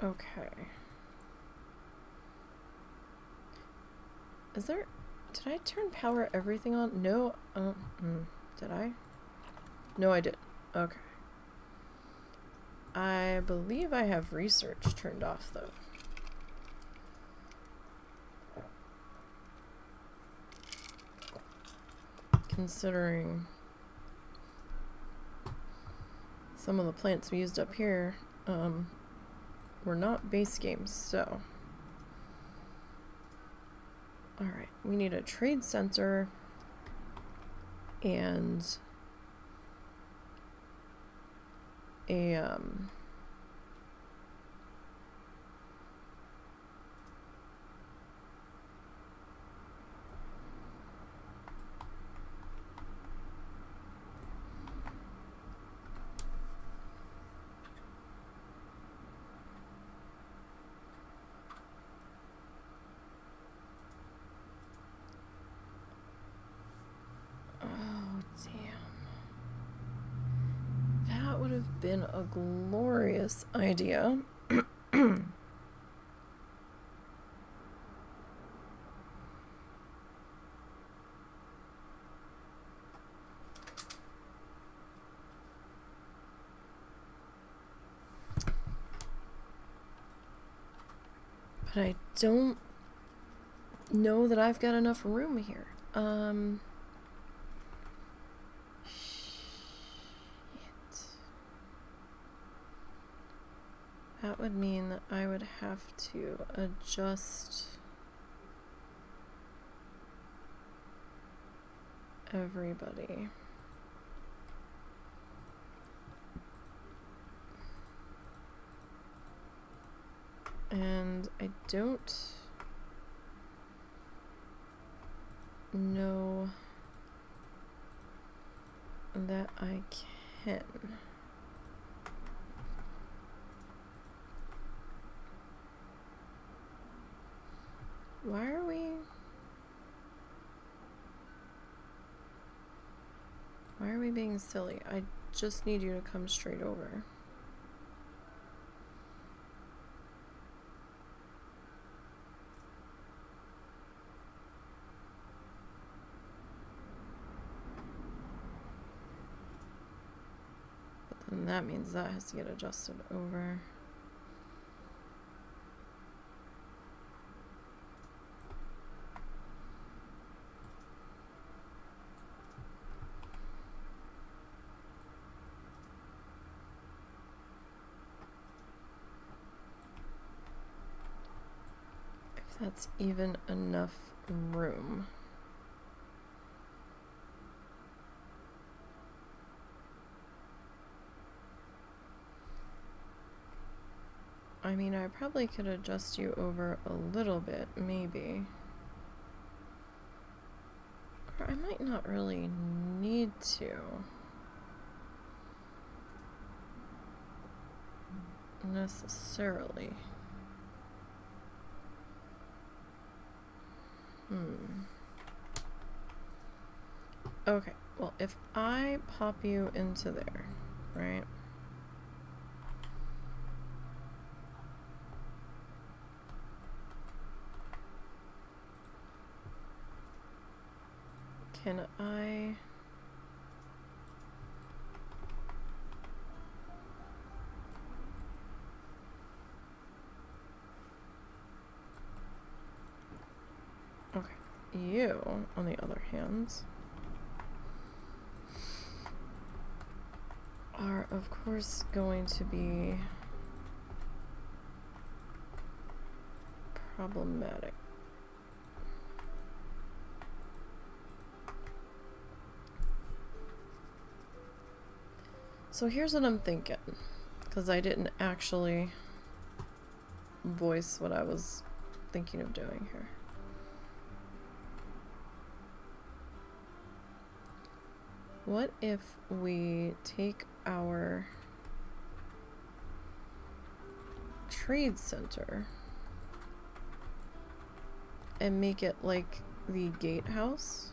Okay. Is there... Did I turn power everything on? No. Did I? No, I did. Okay. I believe I have research turned off, though. Considering some of the plants we used up here, were not base games, so. Alright, we need a trade sensor and a, been a glorious idea. But I don't know that I've got enough room here. That would mean that I would have to adjust everybody. And I don't know that I can. Why are we being silly? I just need you to come straight over. But then that means that has to get adjusted over. That's even enough room. I mean, I probably could adjust you over a little bit, maybe. Or I might not really need to. Necessarily. Okay, well, if I pop you into there, right? Can I... Okay, you, on the other hand, are of course going to be problematic. So here's what I'm thinking, because I didn't actually voice what I was thinking of doing here. What if we take our trade center and make it like the gatehouse?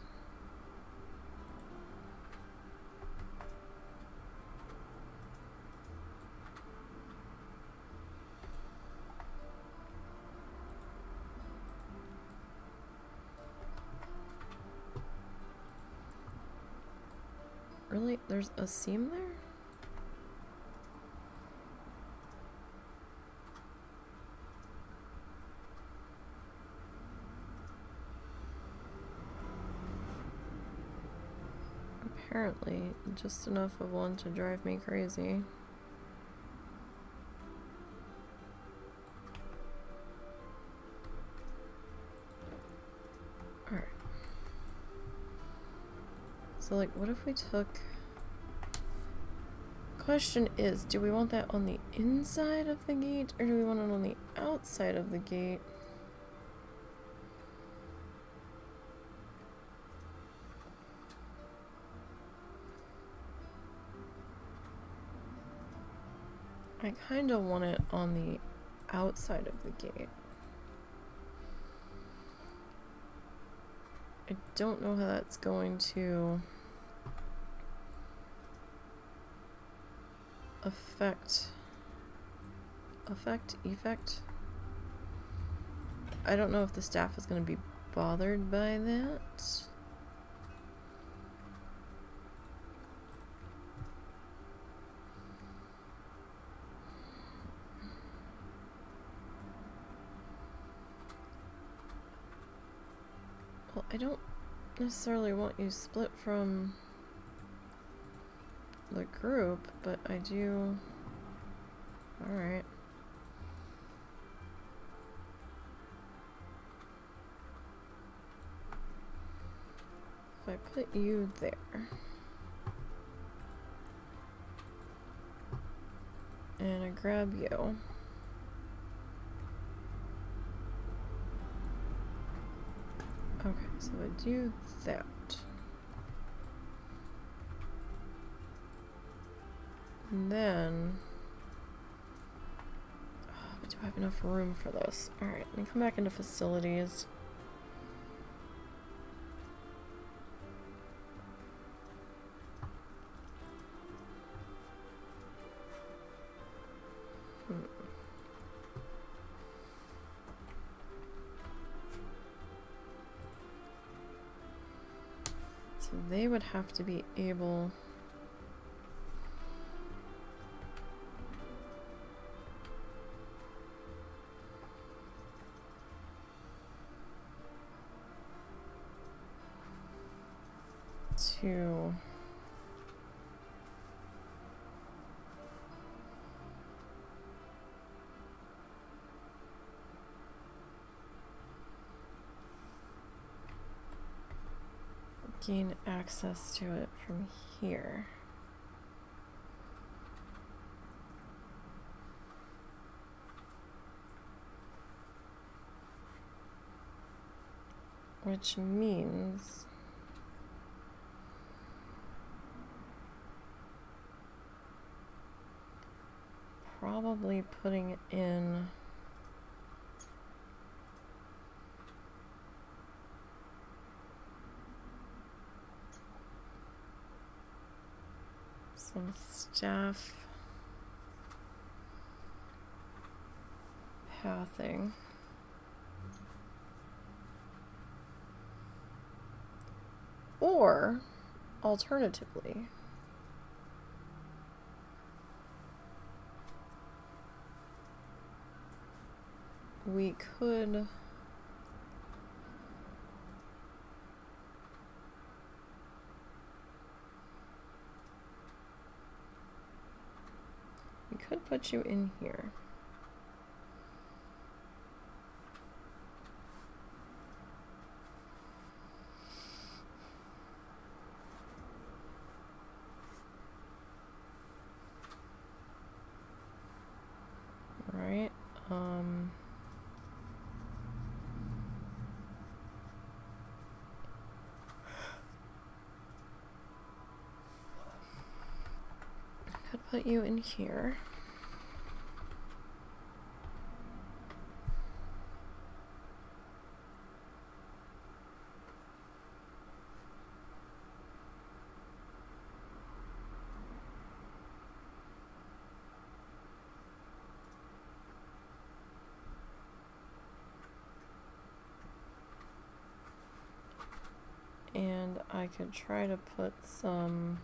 Really? There's a seam there? Apparently, just enough of one to drive me crazy. Alright. So, like, what if we took... Question is, do we want that on the inside of the gate, or do we want it on the outside of the gate? I kind of want it on the outside of the gate. I don't know how that's going to effect. I don't know if the staff is going to be bothered by that. Well, I don't necessarily want you split from the group, but I do... Alright. if I put you there. And I grab you. Okay, so I do that. And then... do I have enough room for this? Alright, let me come back into facilities. So they would have to be able... to gain access to it from here. Which means probably putting in some staff pathing. Or, alternatively, we could put you in here. Right. Could put you in here. And I could try to put some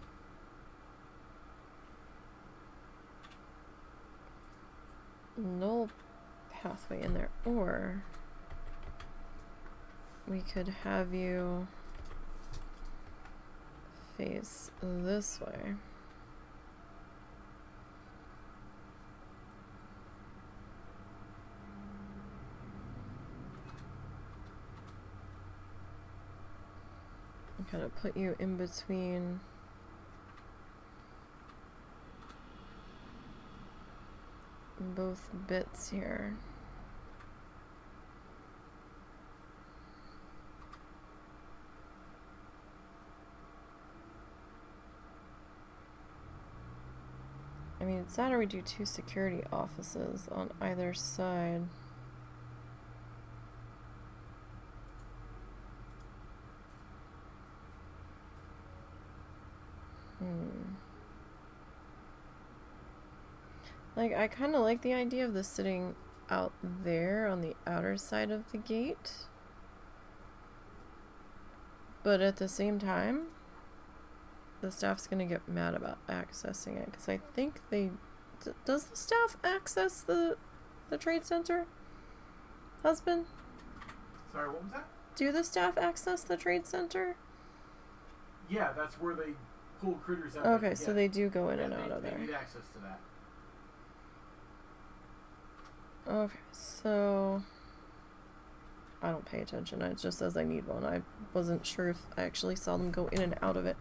null pathway in there, or we could have you face this way. Kind of put you in between both bits here. I mean, it's that or we do 2 security offices on either side. Like, I kind of like the idea of this sitting out there on the outer side of the gate. But at the same time, the staff's gonna get mad about accessing it. Because I think they... does the staff access the trade center? Husband? Sorry, what was that? Do the staff access the trade center? Yeah, that's where they pull critters out. Okay, so they do go in and out of there. They need access to that. Okay, so I don't pay attention. It just says I need one. I wasn't sure if I actually saw them go in and out of it.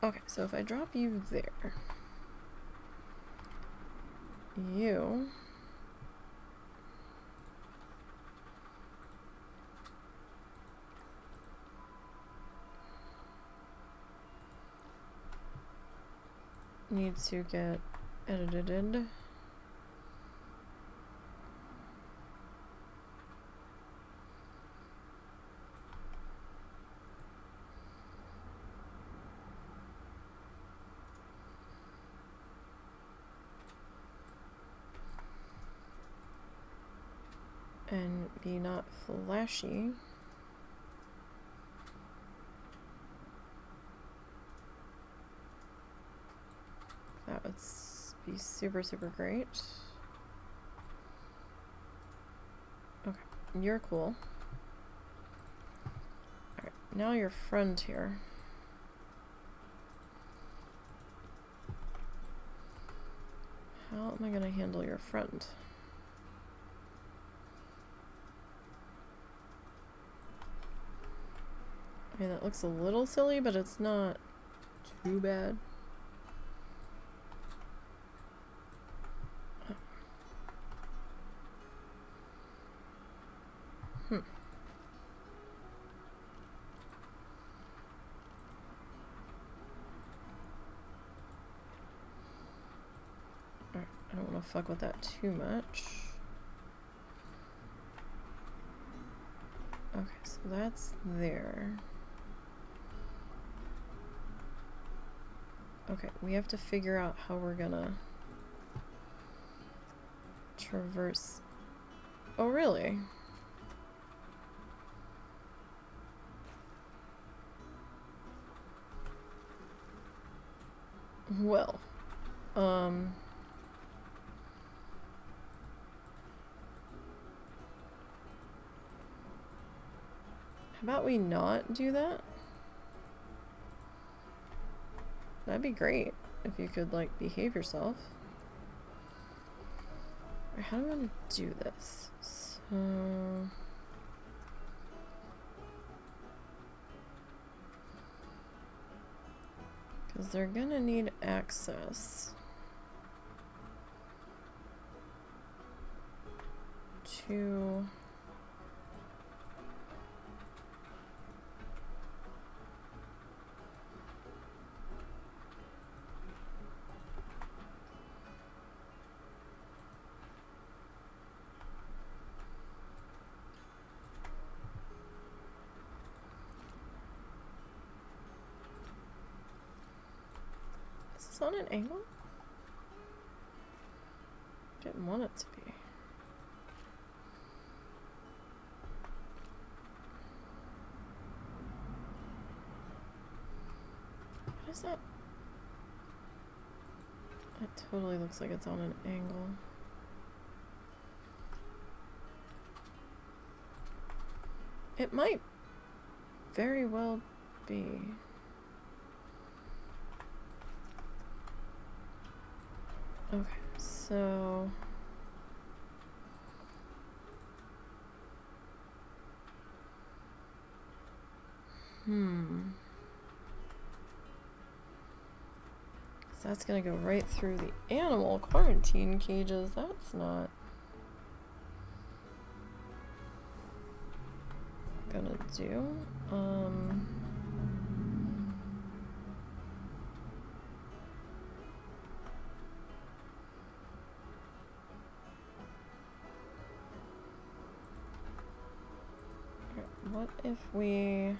Okay, so if I drop you there, you need to get edited. And be not flashy. That would be super, super great. Okay, you're cool. Alright, now your friend here. How am I gonna handle your friend? I mean, that looks a little silly, but it's not too bad. Alright, I don't want to fuck with that too much. Okay, so that's there. Okay, we have to figure out how we're gonna traverse. Oh, really? Well, how about we not do that? That'd be great if you could, like, behave yourself. How do I want to do this? So... because they're gonna need access to... Is this on an angle? Didn't want it to be. What is that? It totally looks like it's on an angle. It might very well be. Okay, so... So that's gonna go right through the animal quarantine cages. That's not gonna do. What if we...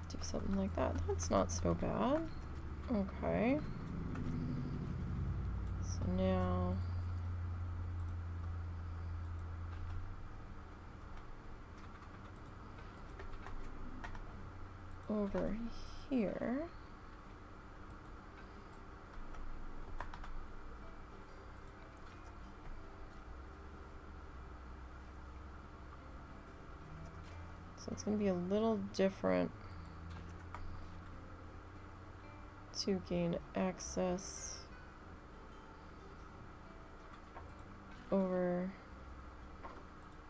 do something like that? That's not so bad. Okay. So now... over here. So it's going to be a little different to gain access over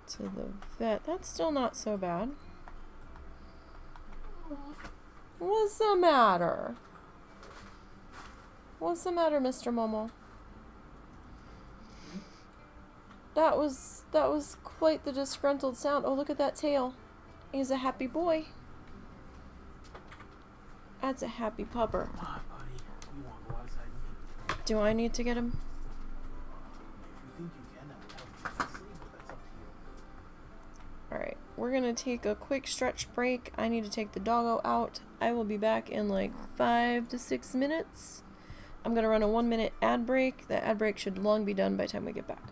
to the vet. That's still not so bad. What's the matter? What's the matter, Mr. Momo? That was quite the disgruntled sound. Oh, look at that tail. He's a happy boy. That's a happy pupper. Come on, buddy. You want to go outside and get Do I need to get him? If you think you can, that would help tremendously, but that's up to you. Alright, we're gonna take a quick stretch break. I need to take the doggo out. I will be back in like 5 to 6 minutes. I'm gonna run a 1-minute ad break. That ad break should long be done by the time we get back.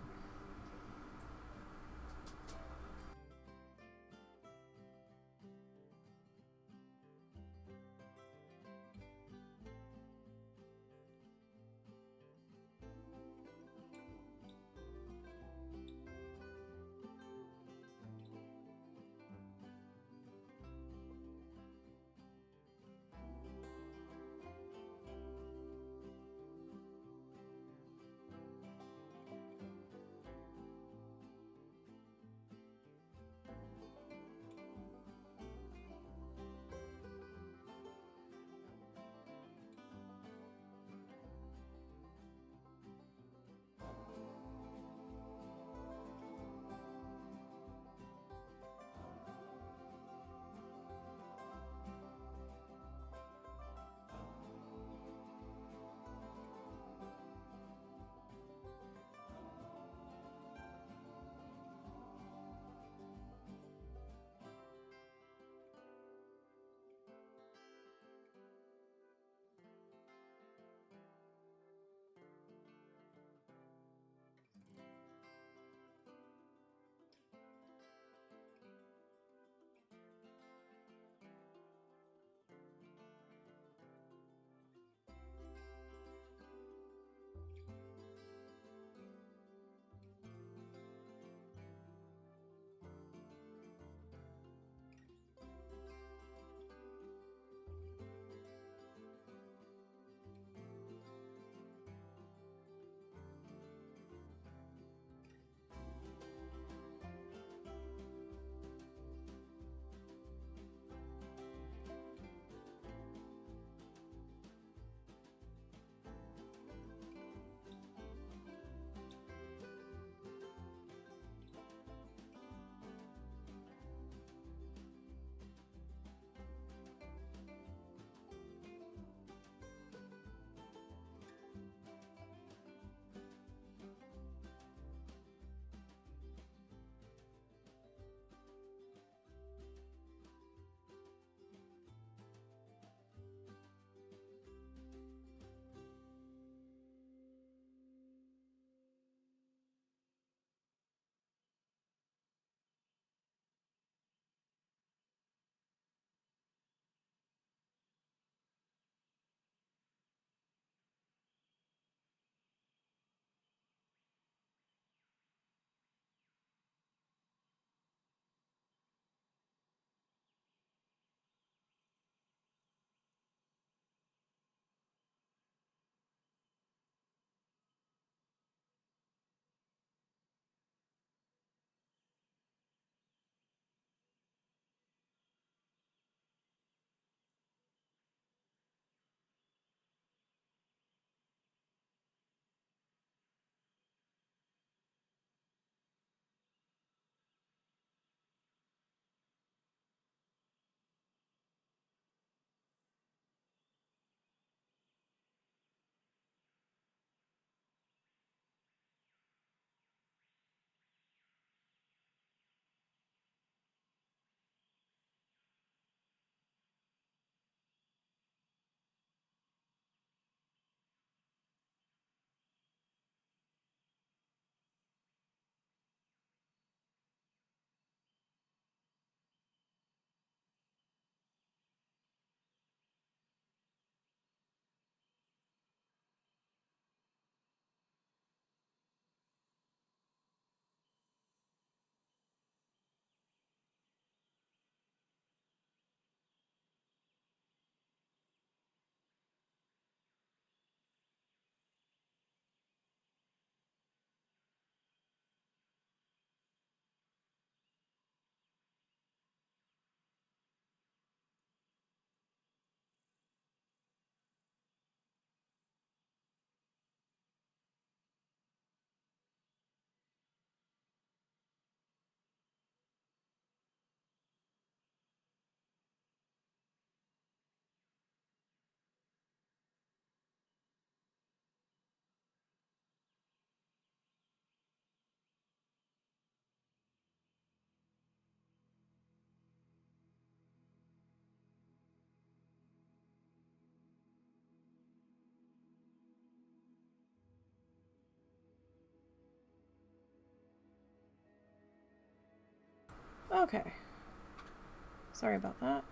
Okay. Sorry about that.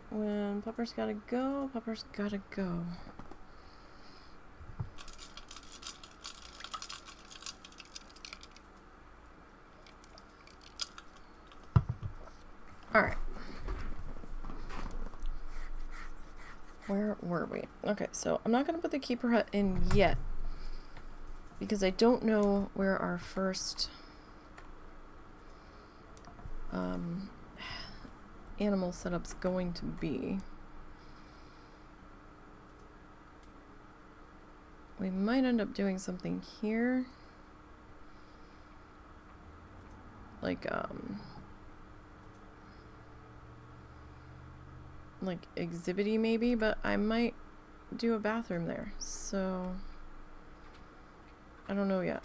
When Pupper's gotta go, Pupper's gotta go. Alright. Where were we? Okay, so I'm not gonna put the keeper hut in yet, because I don't know where our first animal setup's going to be. We might end up doing something here. Like exhibity maybe, but I might do a bathroom there. So I don't know yet.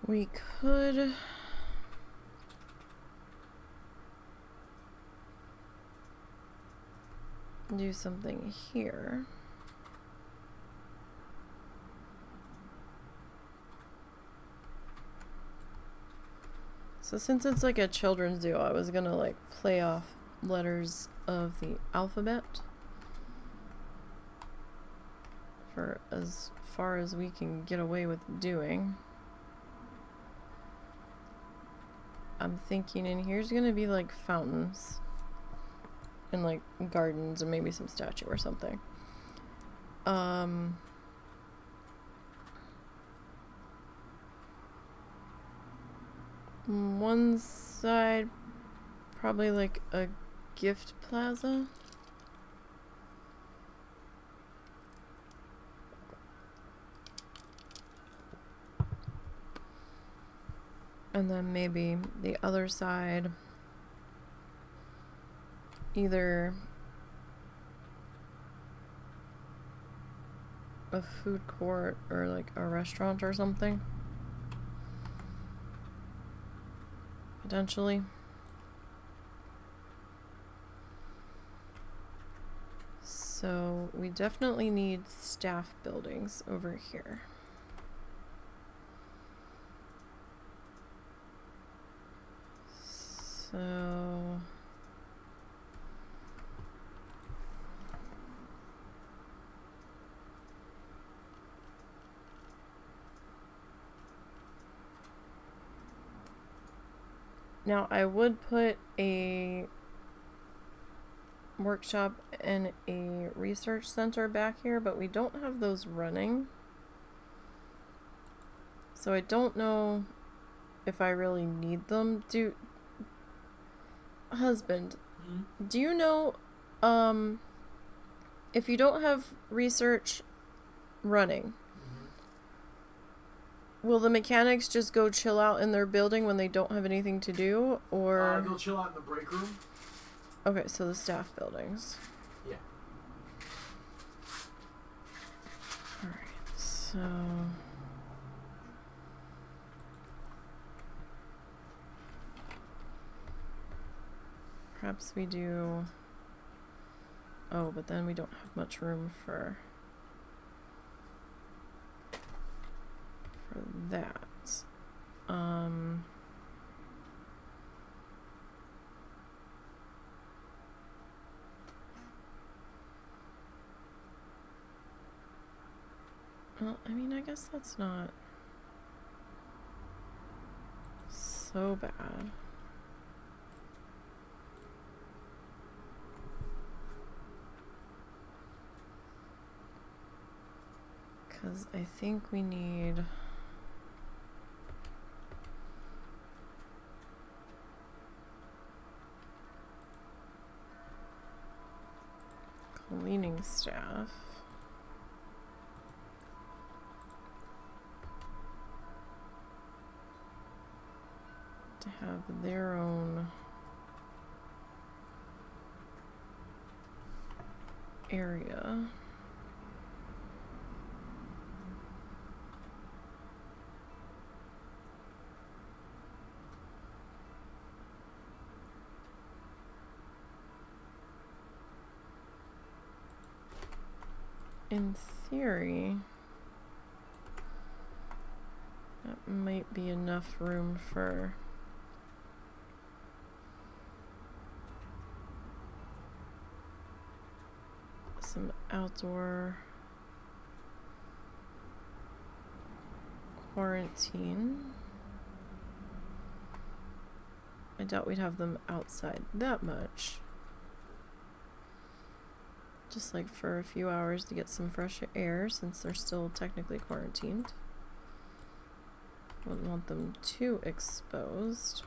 We could do something here. So since it's like a children's zoo, I was gonna like play off letters of the alphabet for as far as we can get away with doing. I'm thinking in here's gonna be like fountains and like gardens and maybe some statue or something. One side probably like a gift plaza. And then maybe the other side, either a food court or like a restaurant or something. Potentially. So we definitely need staff buildings over here. So now I would put a workshop and a research center back here, but we don't have those running. So I don't know if I really need them. Husband, do you know if you don't have research running, will the mechanics just go chill out in their building when they don't have anything to do, or they'll chill out in the break room? Okay, so the staff buildings. Yeah. Alright, so perhaps we do... Oh, but then we don't have much room for that. Well, I mean, I guess that's not so bad. Because I think we need... cleaning staff. To have their own area. in theory, that might be enough room for some outdoor quarantine. I doubt we'd have them outside that much. Just like for a few hours to get some fresh air since they're still technically quarantined. Wouldn't want them too exposed.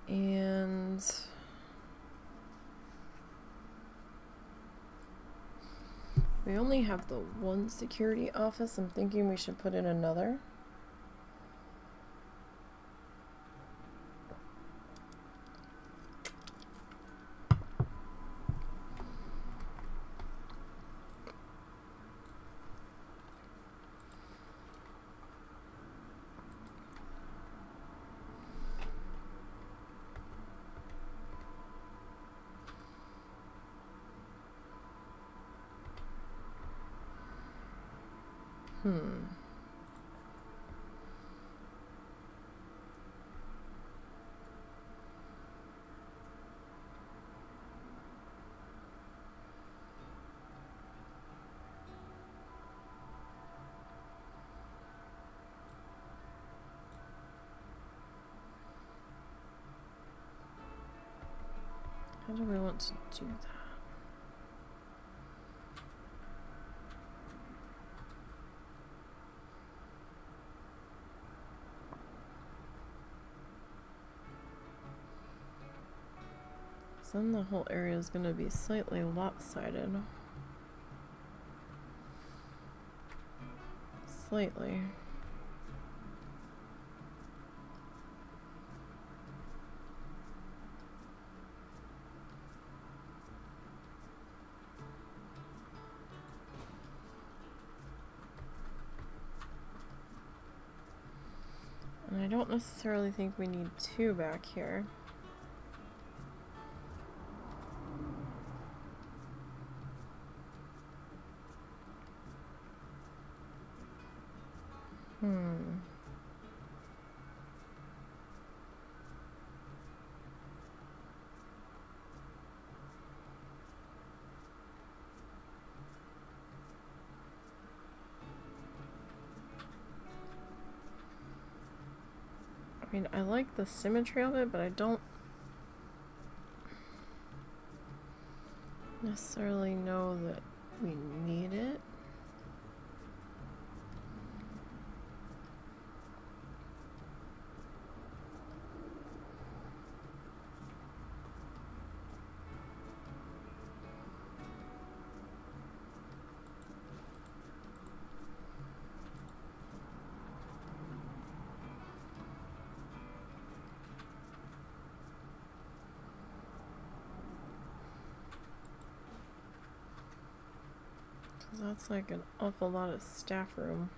And we only have the one security office. I'm thinking we should put in another. How do we want to do that? So then the whole area is going to be slightly lopsided. Slightly. And I don't necessarily think we need two back here. I mean, I like the symmetry of it, but I don't necessarily know that we need it. That's like an awful lot of staff room.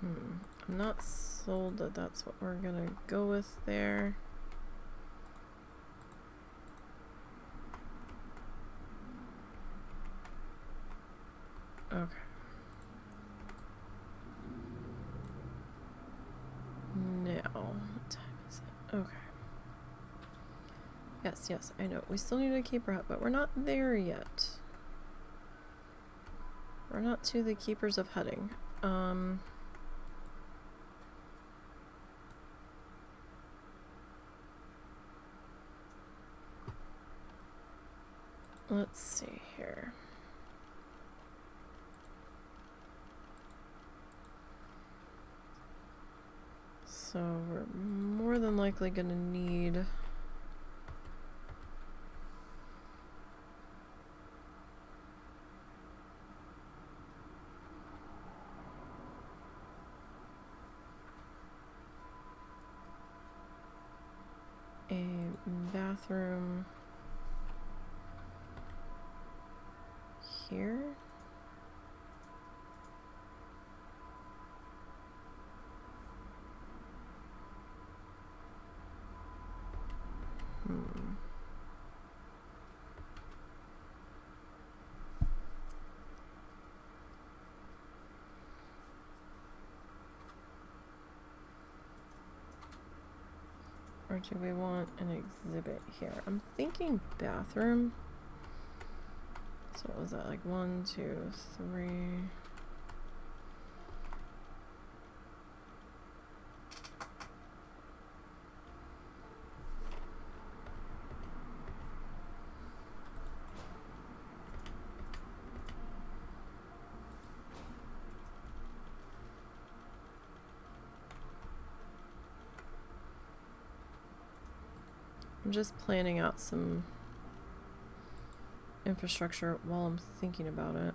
I'm not sold that that's what we're gonna go with there. Okay. Now, what time is it? Okay. Yes, I know. We still need a keeper hut, but we're not there yet. We're not to the keepers of hutting. Let's see here. So we're more than likely gonna need a bathroom here. Or do we want an exhibit here? I'm thinking bathroom. So what was that, like 1, 2, 3? I'm just planning out some infrastructure while I'm thinking about it.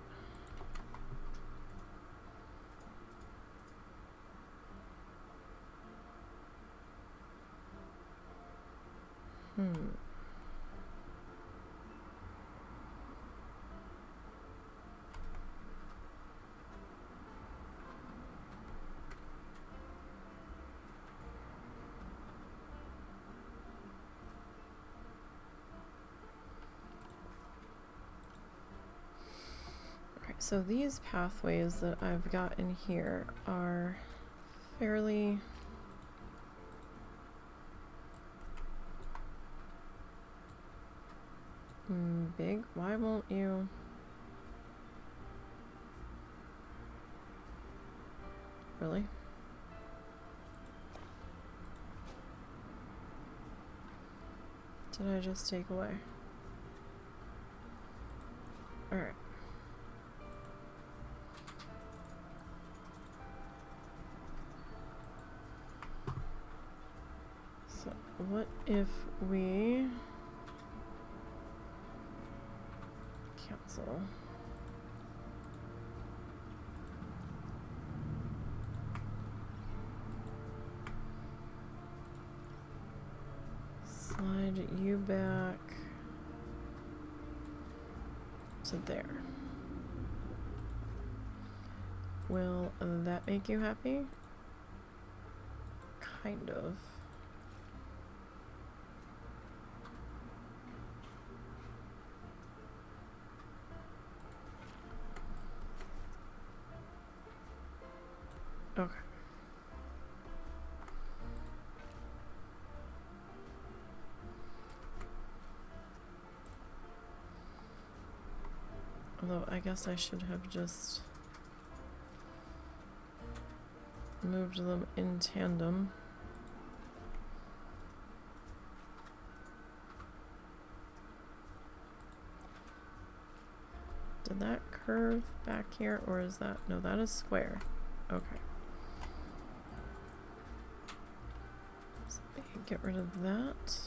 So these pathways that I've got in here are fairly big. Why won't you? Really? Did I just take away? Alright. So what if we cancel? Slide you back to there. Will that make you happy? Kind of. Okay. Although I guess I should have just moved them in tandem. Did that curve back here, or is that, no, that is square. Okay. So get rid of that.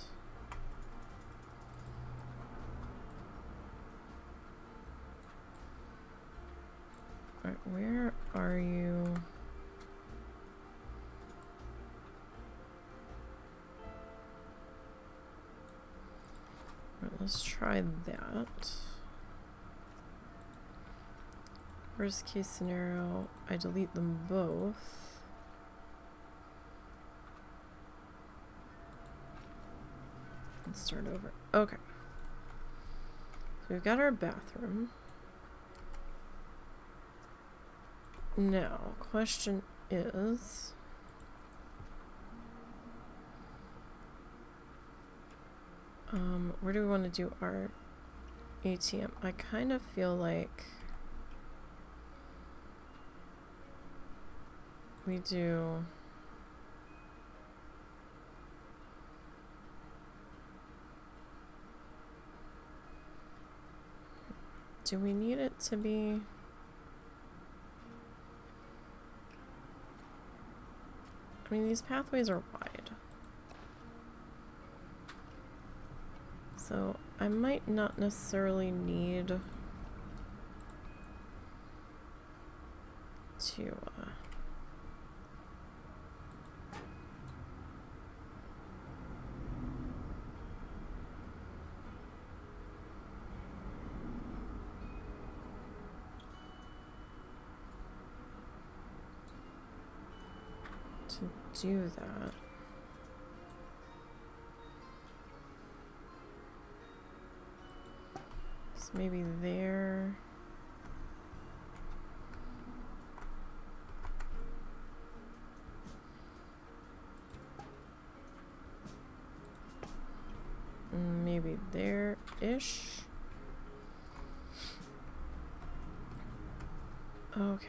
Alright, where are you? Alright, let's try that. Worst case scenario, I delete them both. And start over. Okay. So we've got our bathroom. Now, question is, where do we want to do our ATM? I kind of feel like we do Do we need it to be... I mean, these pathways are wide. So I might not necessarily need to do that. So maybe there. Maybe there-ish. Okay.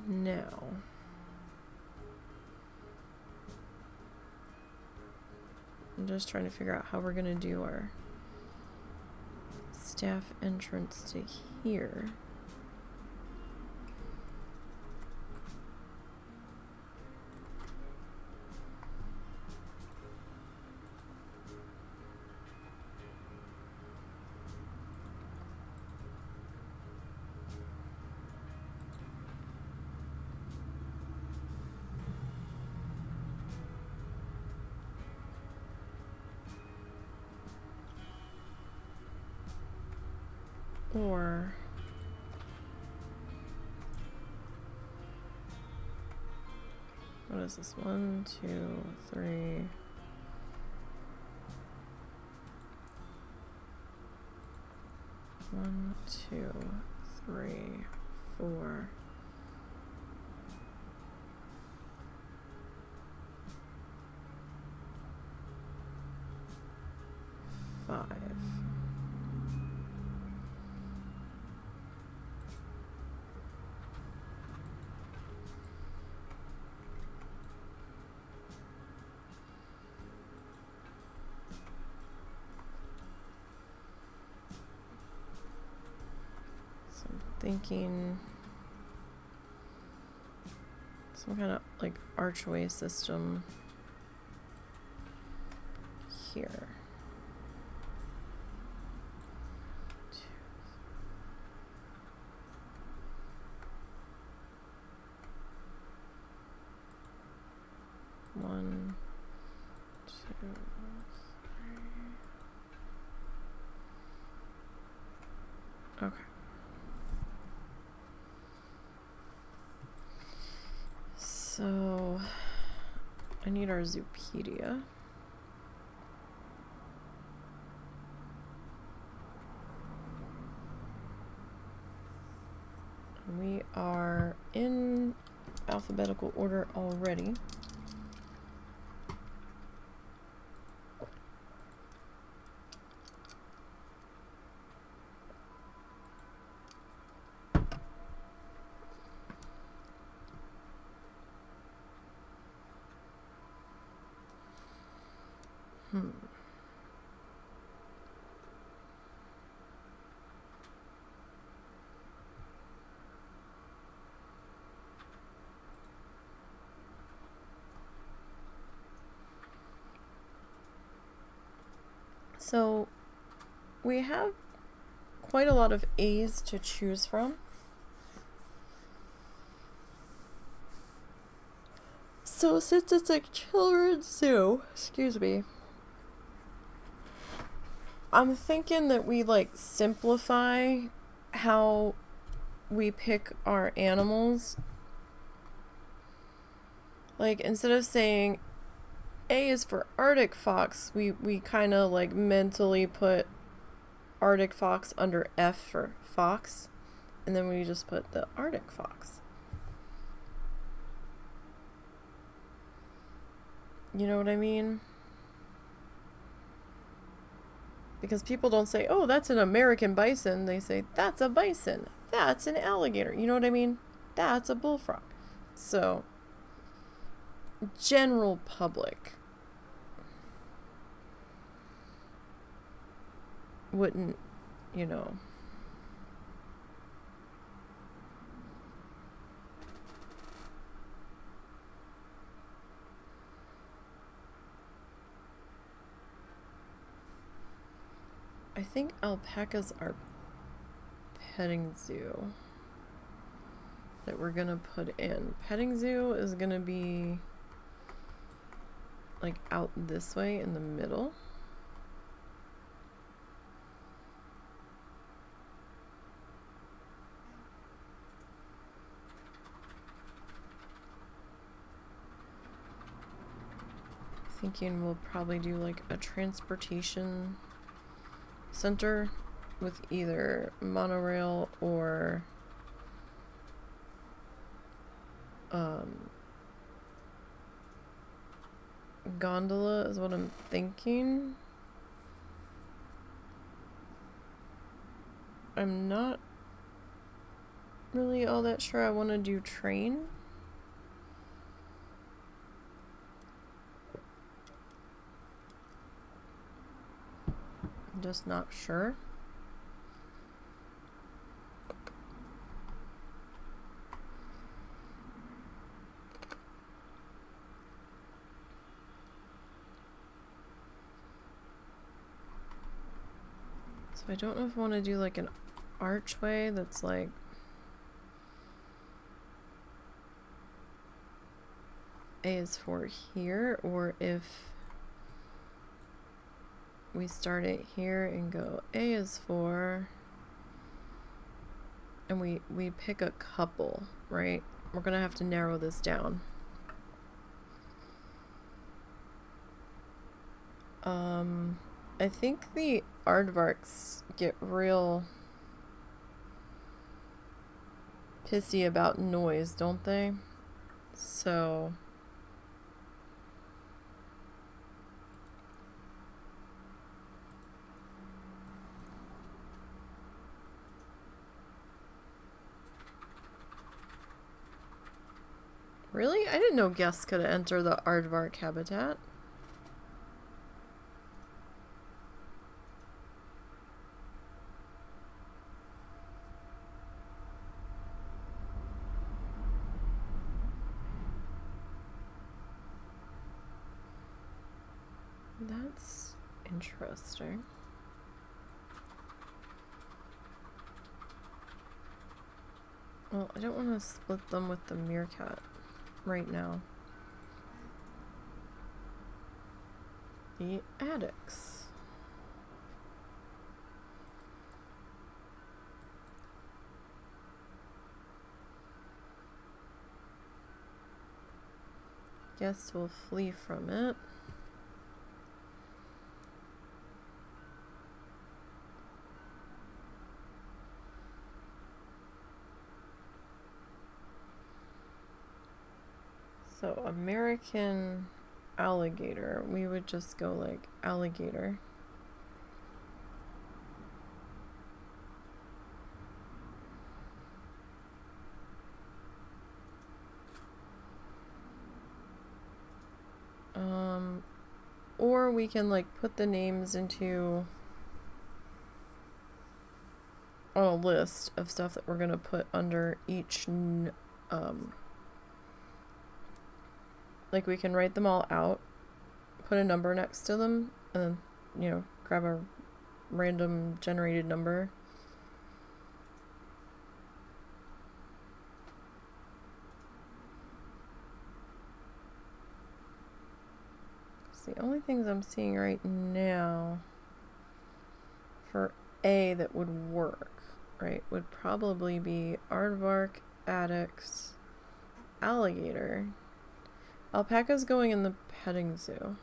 Now. I'm just trying to figure out how we're gonna do our staff entrance to here. Or what is this? 1, 2, 3. One, 2, 3, 4. Thinking some kind of like archway system here. One, two, three. Okay. So I need our Zoopedia. We are in alphabetical order already. So we have quite a lot of A's to choose from. So since it's a children's zoo, excuse me, I'm thinking that we like simplify how we pick our animals. Like instead of saying A is for Arctic fox, we kind of like mentally put Arctic fox under F for fox, and then we just put the Arctic fox. You know what I mean? Because people don't say, oh, that's an American bison. They say, that's a bison. That's an alligator. You know what I mean? That's a bullfrog. So, general public wouldn't you know. I think alpacas are petting zoo that we're gonna put in. Petting zoo is gonna be like out this way in the middle. Thinking we'll probably do like a transportation center with either monorail or gondola is what I'm thinking. I'm not really all that sure I want to do train. I'm just not sure. So I don't know if I want to do like an archway that's like A is for here, or if we start it here and go A is for, and we pick a couple, right? We're gonna have to narrow this down. I think the aardvarks get real pissy about noise, don't they? So really? I didn't know guests could enter the aardvark habitat. That's interesting. Well, I don't want to split them with the meerkat right now. The attics. Guess we'll flee from it. So American alligator, we would just go like alligator. Or we can like put the names into on a list of stuff that we're gonna put under each like we can write them all out, put a number next to them, and then, you know, grab a random generated number. The only things I'm seeing right now for A that would work, right, would probably be aardvark, attics, alligator. Alpaca's going in the petting zoo.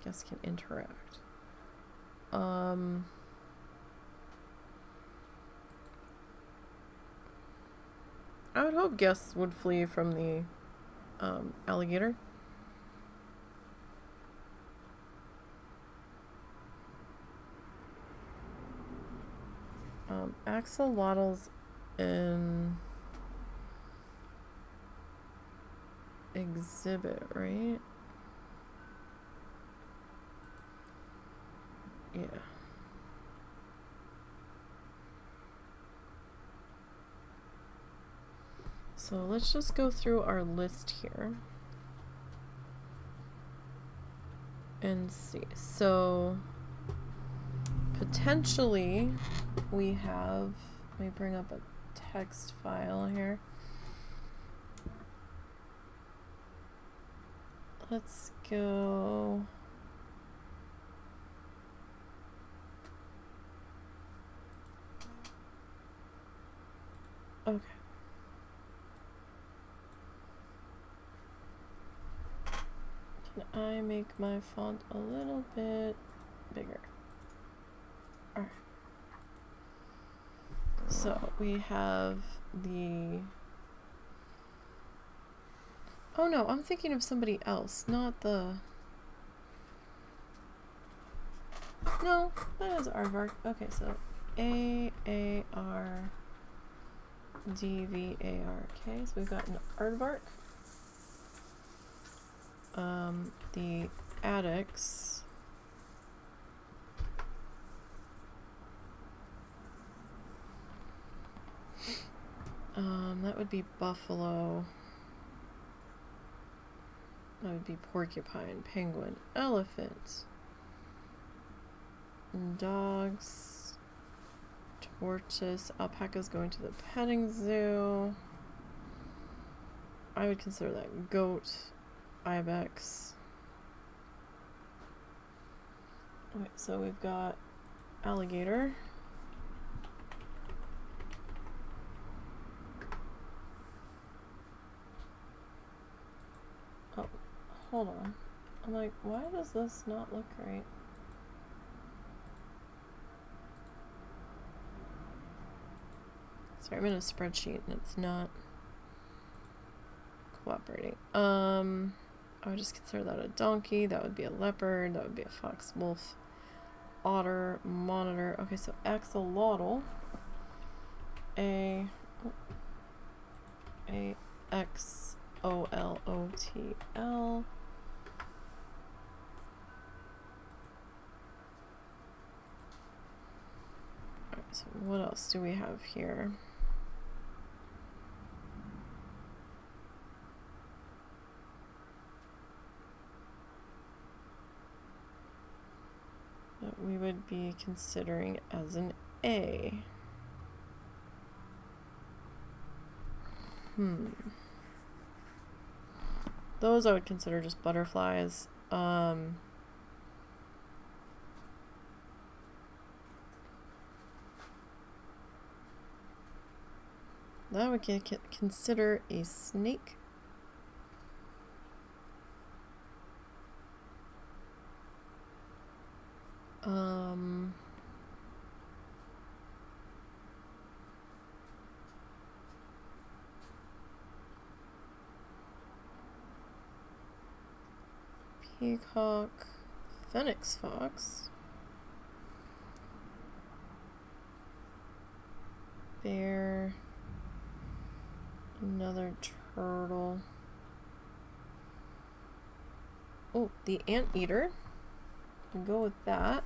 Guests can interact. I would hope guests would flee from the alligator. Axolotls in exhibit, right? Yeah. So let's just go through our list here and see. So potentially we have, let me bring up a text file here. Let's go. Okay. Can I make my font a little bit bigger? Alright. So we have the... Oh no, I'm thinking of somebody else, not the... No, that is aardvark. Okay, so A-A-R-D-V-A-R-K. So we've got an aardvark. The addicts. That would be buffalo. That would be porcupine, penguin, elephant, dogs, tortoise, alpaca's going to the petting zoo. I would consider that goat, ibex. Okay, so we've got alligator. Oh, hold on. I'm like, why does this not look right? Sorry, I'm in a spreadsheet and it's not cooperating. I would just consider that a donkey. That would be a leopard. That would be a fox, wolf, otter, monitor. Okay, so axolotl. A-X-O-L-O-T-L. Alright, so what else do we have here? That we would be considering as an A. Those I would consider just butterflies. That would consider a snake. Peacock, phoenix fox, bear, another turtle. Oh, the anteater. We'll go with that.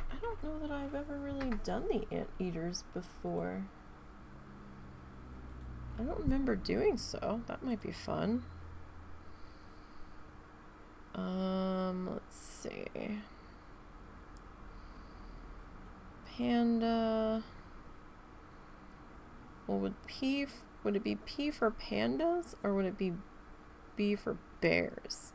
I don't know that I've ever really done the anteaters before. I don't remember doing so. That might be fun. Let's see. Panda. Well, would it be P for pandas or would it be B for bears?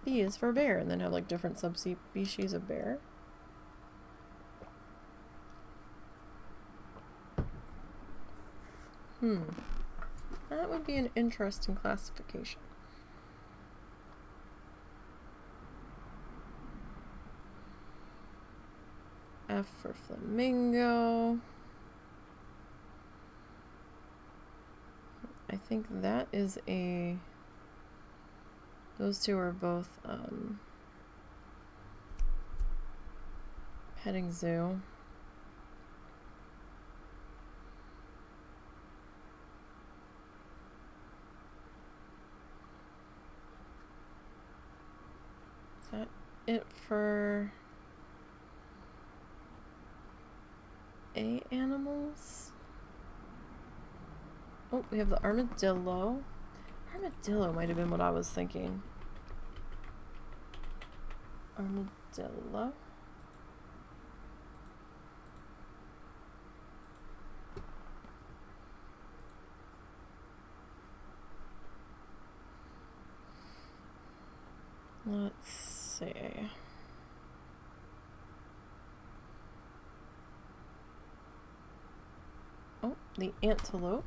B is for bear and then have like different subspecies of bear. That would be an interesting classification. F for flamingo. I think that is a... Those two are both petting zoo. that it for A animals? Oh, we have the armadillo. Armadillo might have been what I was thinking. Armadillo. Let's see. Oh, the antelope.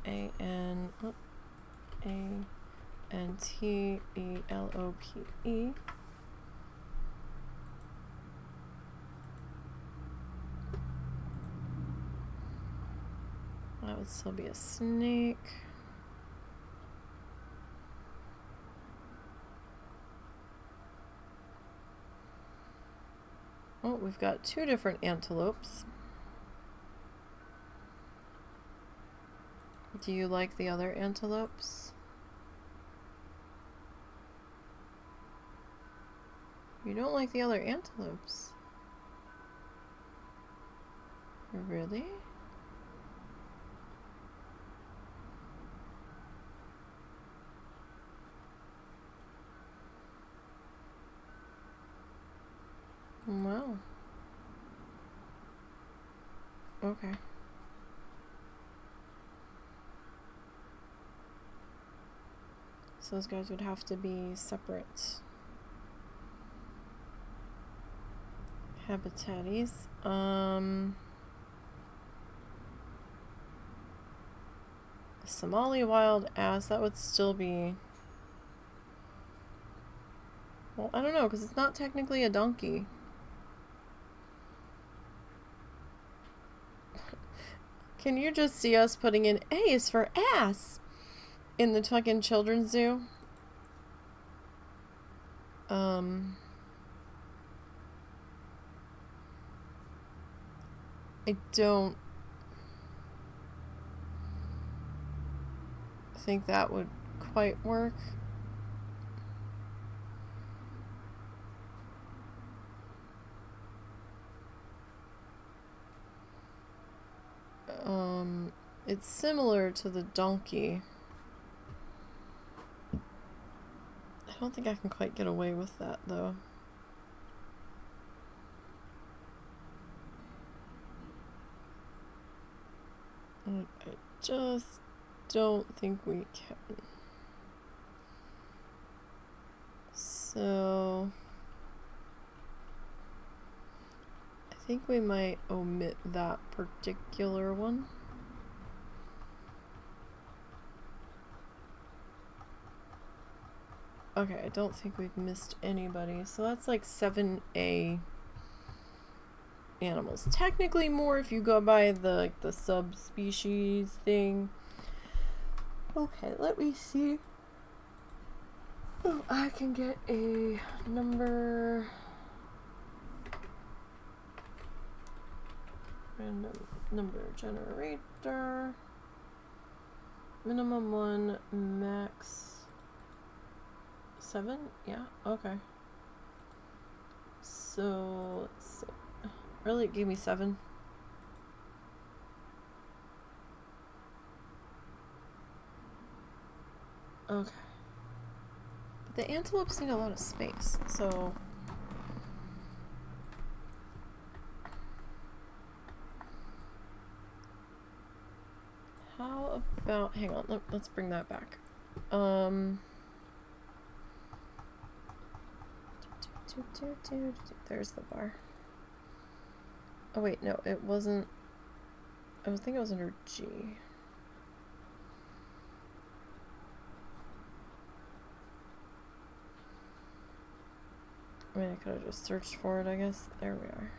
A-N-A-N-T-E-L-O-P-E. That would still be a snake. Oh, we've got two different antelopes. Do you like the other antelopes? You don't like the other antelopes? Really? Wow. Okay. So those guys would have to be separate habitates. Somali wild ass, that would still be... Well, I don't know, because it's not technically a donkey. Can you just see us putting in A is for ass in the fucking children's zoo? I don't think that would quite work. It's similar to the donkey. I don't think I can quite get away with that, though. I just don't think we can. So... I think we might omit that particular one. Okay, I don't think we've missed anybody. So that's like 7A animals. Technically more if you go by the subspecies thing. Okay, let me see. Oh, I can get a number. Random number generator. Minimum 1, max 7? Yeah, okay. So, let's see. Really, it gave me 7. Okay. But the antelopes need a lot of space, so... How about... Hang on, let's bring that back. There's the bar. Oh wait, no, it wasn't... I was thinking it was under G. I mean, I could have just searched for it, I guess. There we are.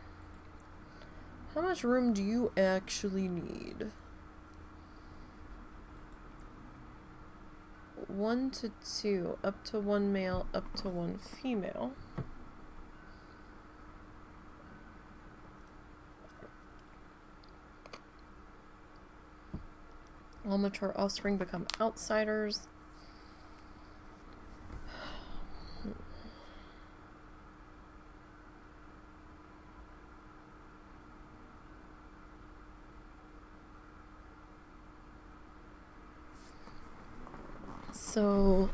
How much room do you actually need? 1 to 2, up to 1 male, up to 1 female. All mature offspring become outsiders. So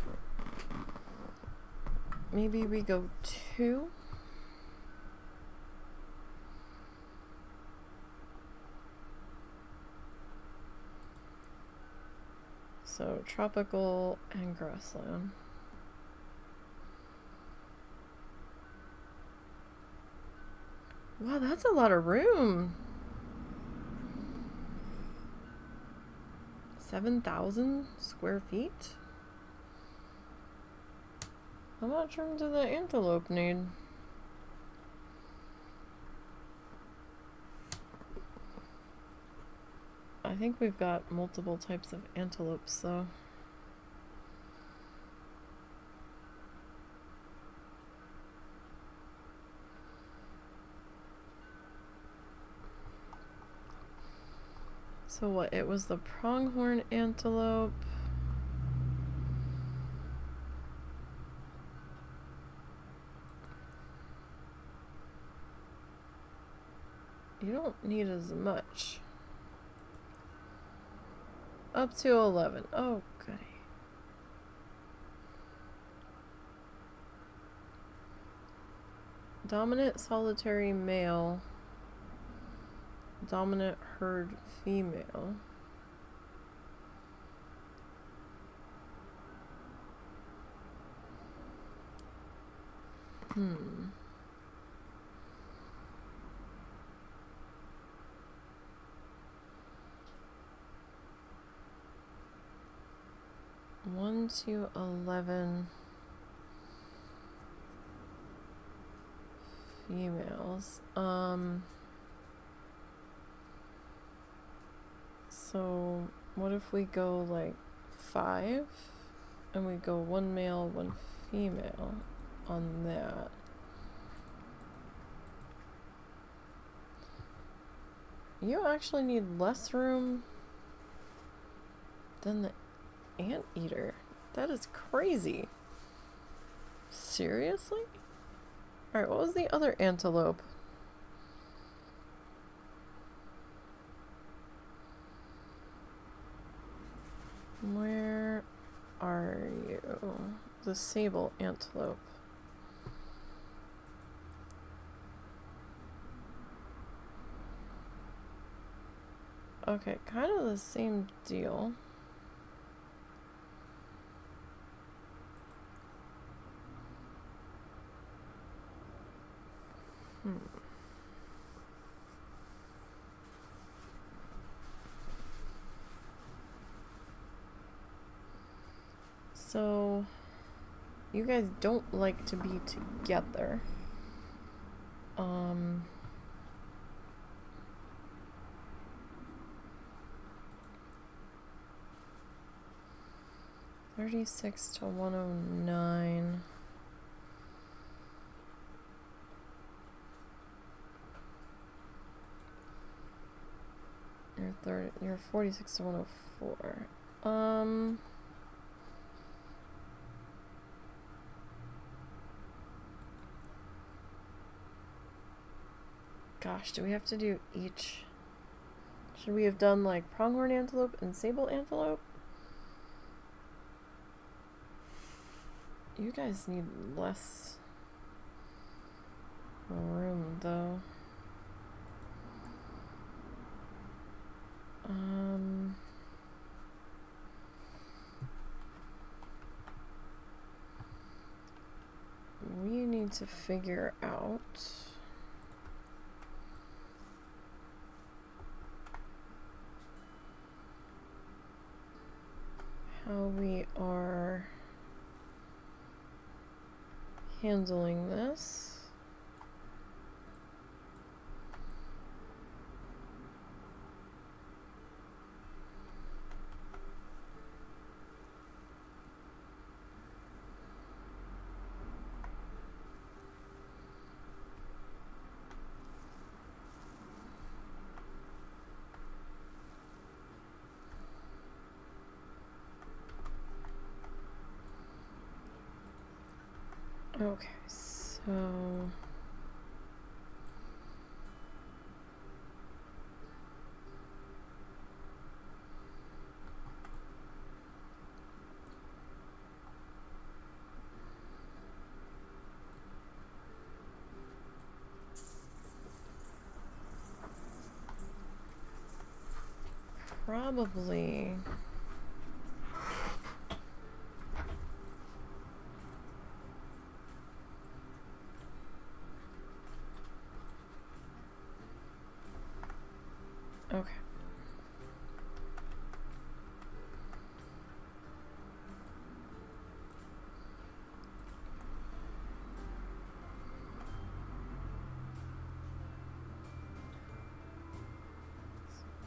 maybe we go 2. So tropical and grassland. Wow, that's a lot of room. 7,000 square feet? How much room do the antelope need? I think we've got multiple types of antelopes, though. So what, it was the pronghorn antelope. You don't need as much. Up to 11. Oh, goody. Dominant solitary male. Dominant herd female. Hmm. One to 11 females. So what if we go like 5 and we go 1 male, 1 female on that? You actually need less room than the anteater. That is crazy. Seriously? Alright, what was the other antelope? Where are you? The sable antelope. Okay, kind of the same deal. So, you guys don't like to be together. 36 to 109. You're 46 to 104. Gosh, do we have to do each? Should we have done like pronghorn antelope and sable antelope? You guys need less room though. We need to figure out how we are handling this. Okay, so probably... Okay.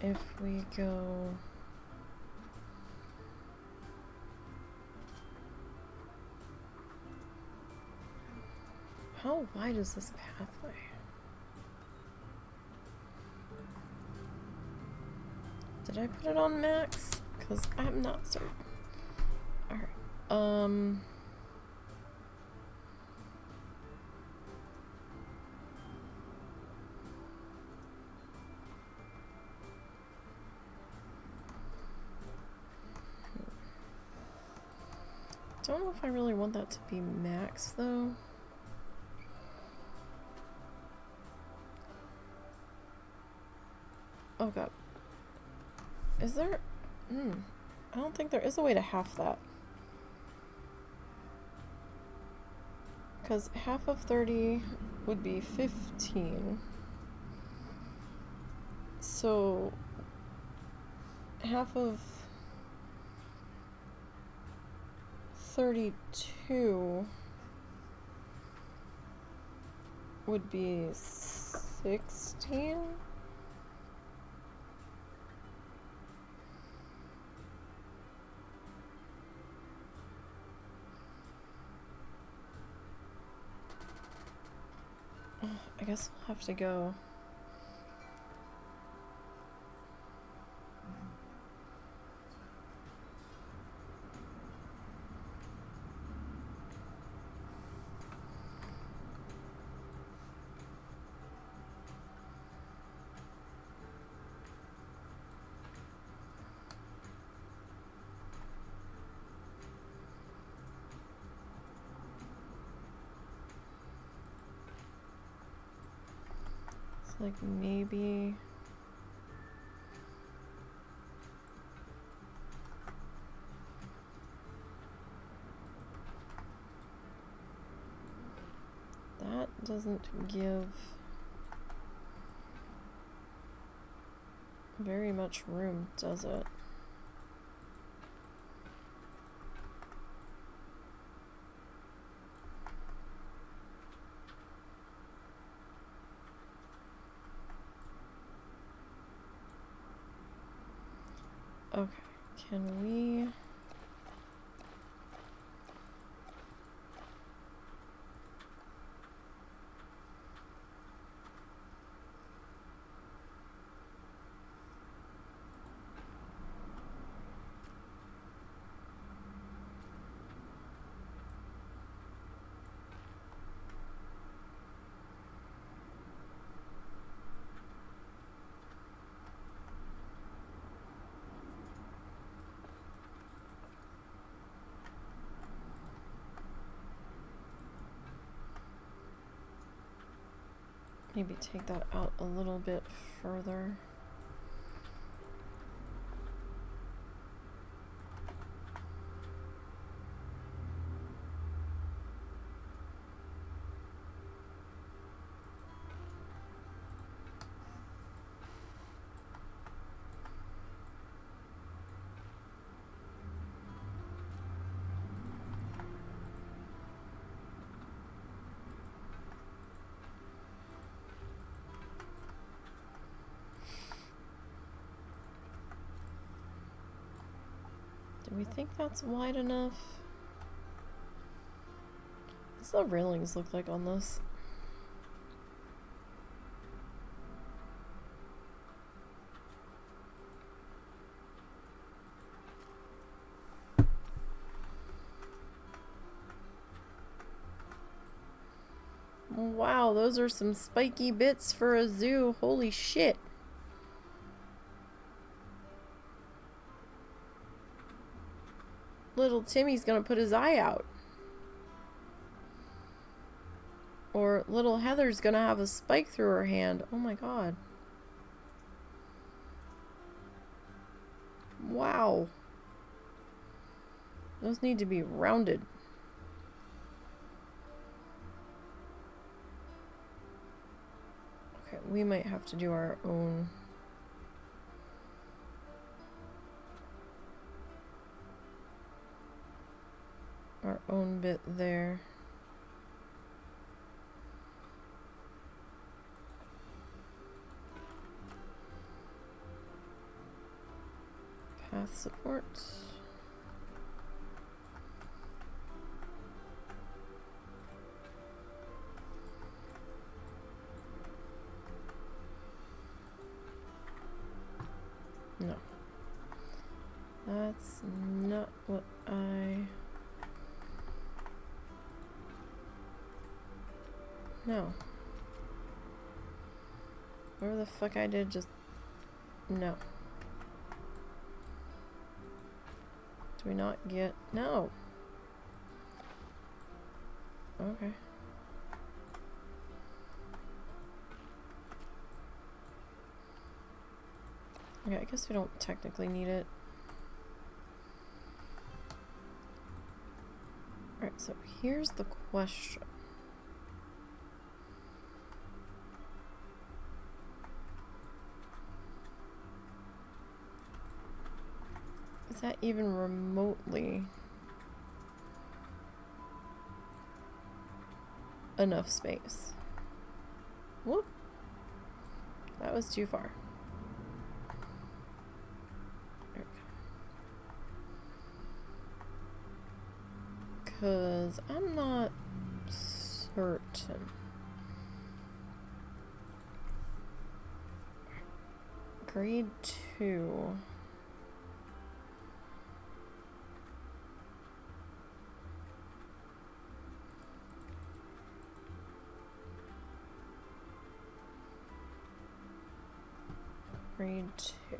If we go... How wide is this pathway? Did I put it on max? Because I'm not certain. Alright. Don't know if I really want that to be max though. Oh god. Is there... I don't think there is a way to half that. Because half of 30 would be 15. So... half of 32 would be 16? I guess we'll have to go. Like maybe that doesn't give very much room, does it? Okay, can we... maybe take that out a little bit further? Do we think that's wide enough? What's the railings look like on this? Wow, those are some spiky bits for a zoo. Holy shit. Little Timmy's gonna put his eye out. Or little Heather's gonna have a spike through her hand. Oh my god. Wow. Those need to be rounded. Okay, we might have to do our own. Our own bit there. Path support. No. That's not what I... No. Whatever the fuck I did, just... No. Do we not get... No! Okay. Okay, I guess we don't technically need it. Alright, so here's the question. Is that even remotely enough space? Whoop. That was too far. There we go. 'Cause I'm not certain. Grade 2. Grade 2.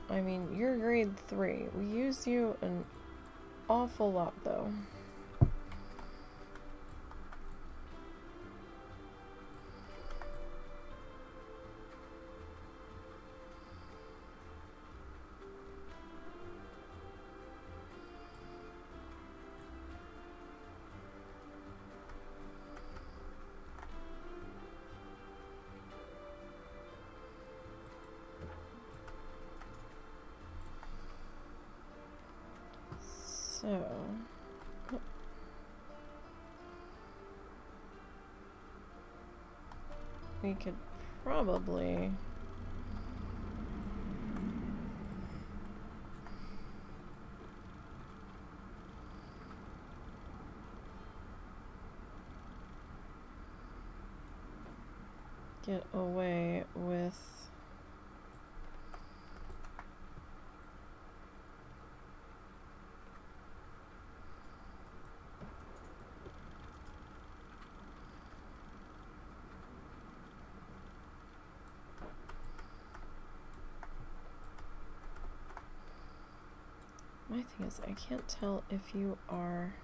I mean, you're grade 3. We use you an awful lot, though. So, we could probably get away with my thing is I can't tell if you are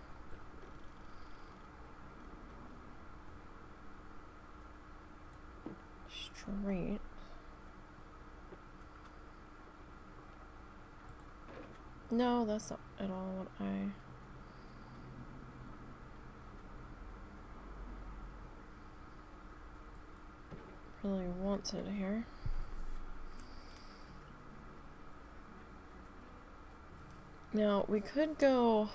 straight. No, that's not at all what I really wanted here. Now, we could go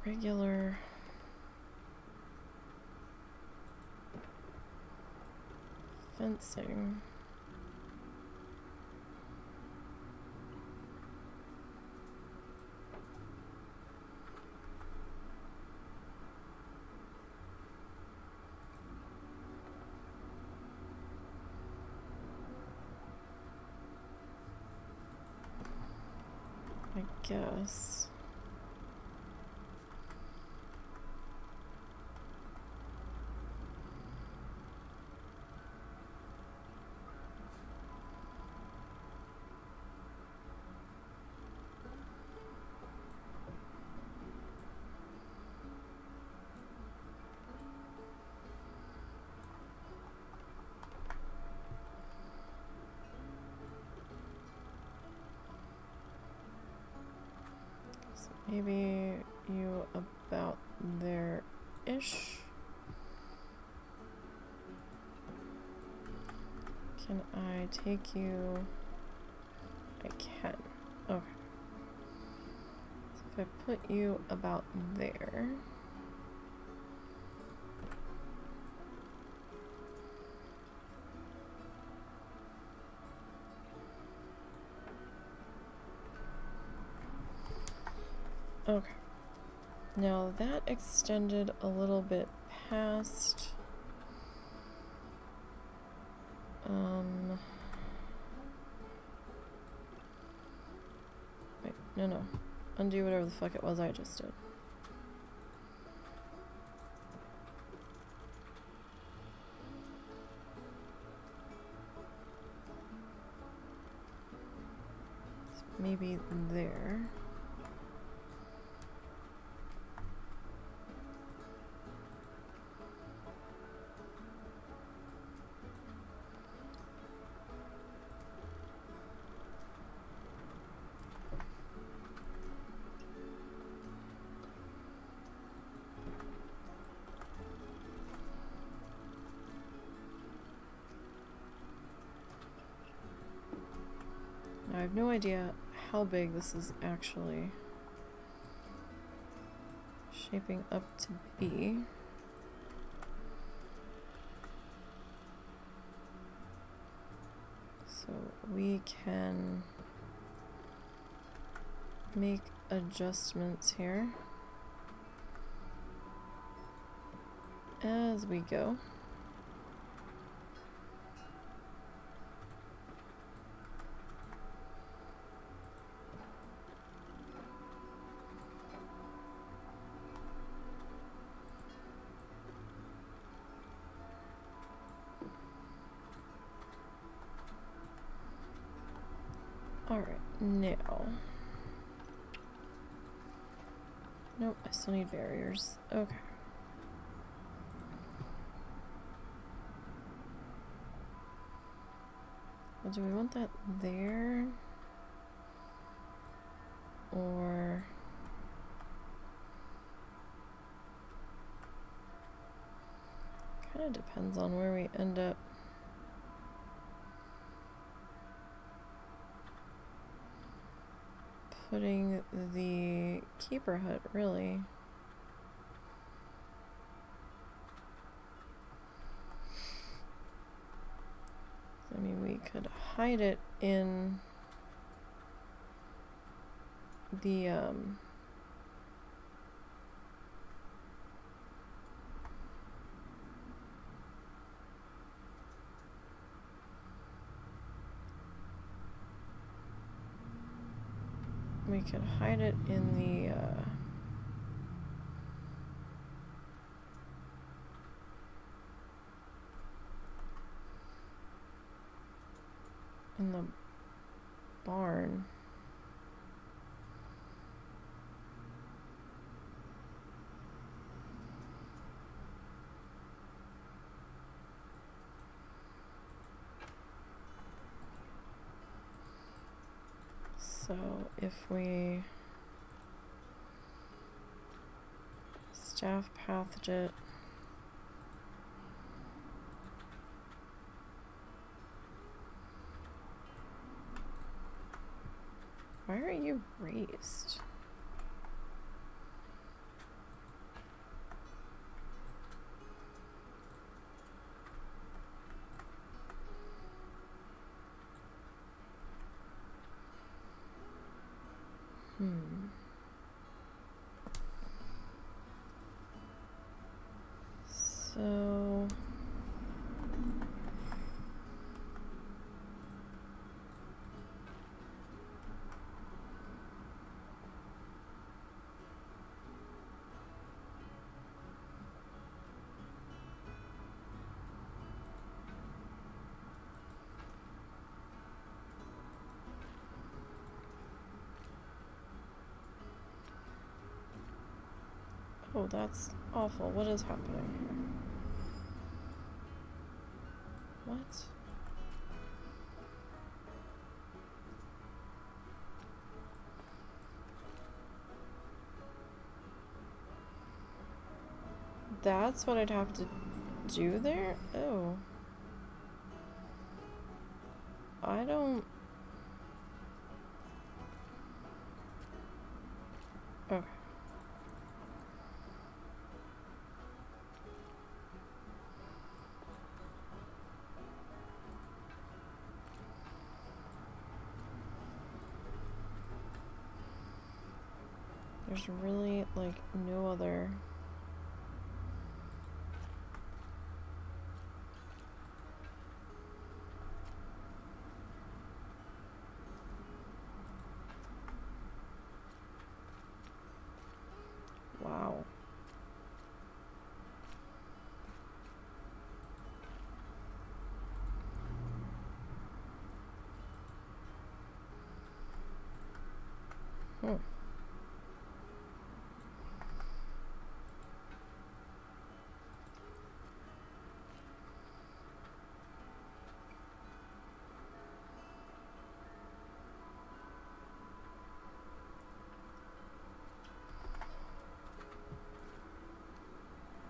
regular fencing. I guess. Maybe you about there-ish. Can I take you? I can. Okay. So if I put you about there. Okay. Now that extended a little bit past. Wait, no. Undo whatever the fuck it was I just did. Maybe there. Now I have no idea how big this is actually shaping up to be. So we can make adjustments here as we go. Alright, now. Nope, I still need barriers. Okay. Well, do we want that there? Or... kind of depends on where we end up. Putting the keeper hut, really. I mean, we could hide it in the, we could hide it in the, in the barn. So if we staff pathed it, why are you raised? So oh, that's awful. What is happening here? What? That's what I'd have to do there? Oh. I don't... Okay. There's really, like, no other... Wow. Hmm.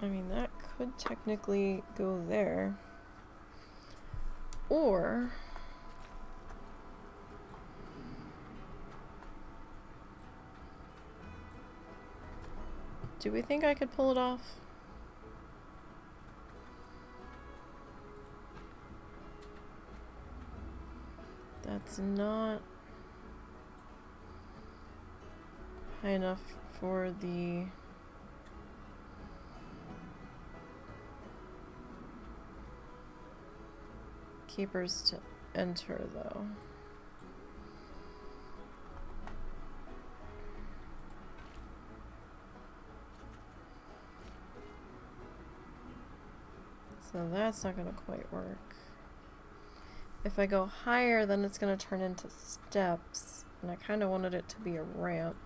I mean, that could technically go there. Or... do we think I could pull it off? That's not high enough for the keepers to enter, though. So that's not gonna quite work. If I go higher, then it's gonna turn into steps, and I kind of wanted it to be a ramp.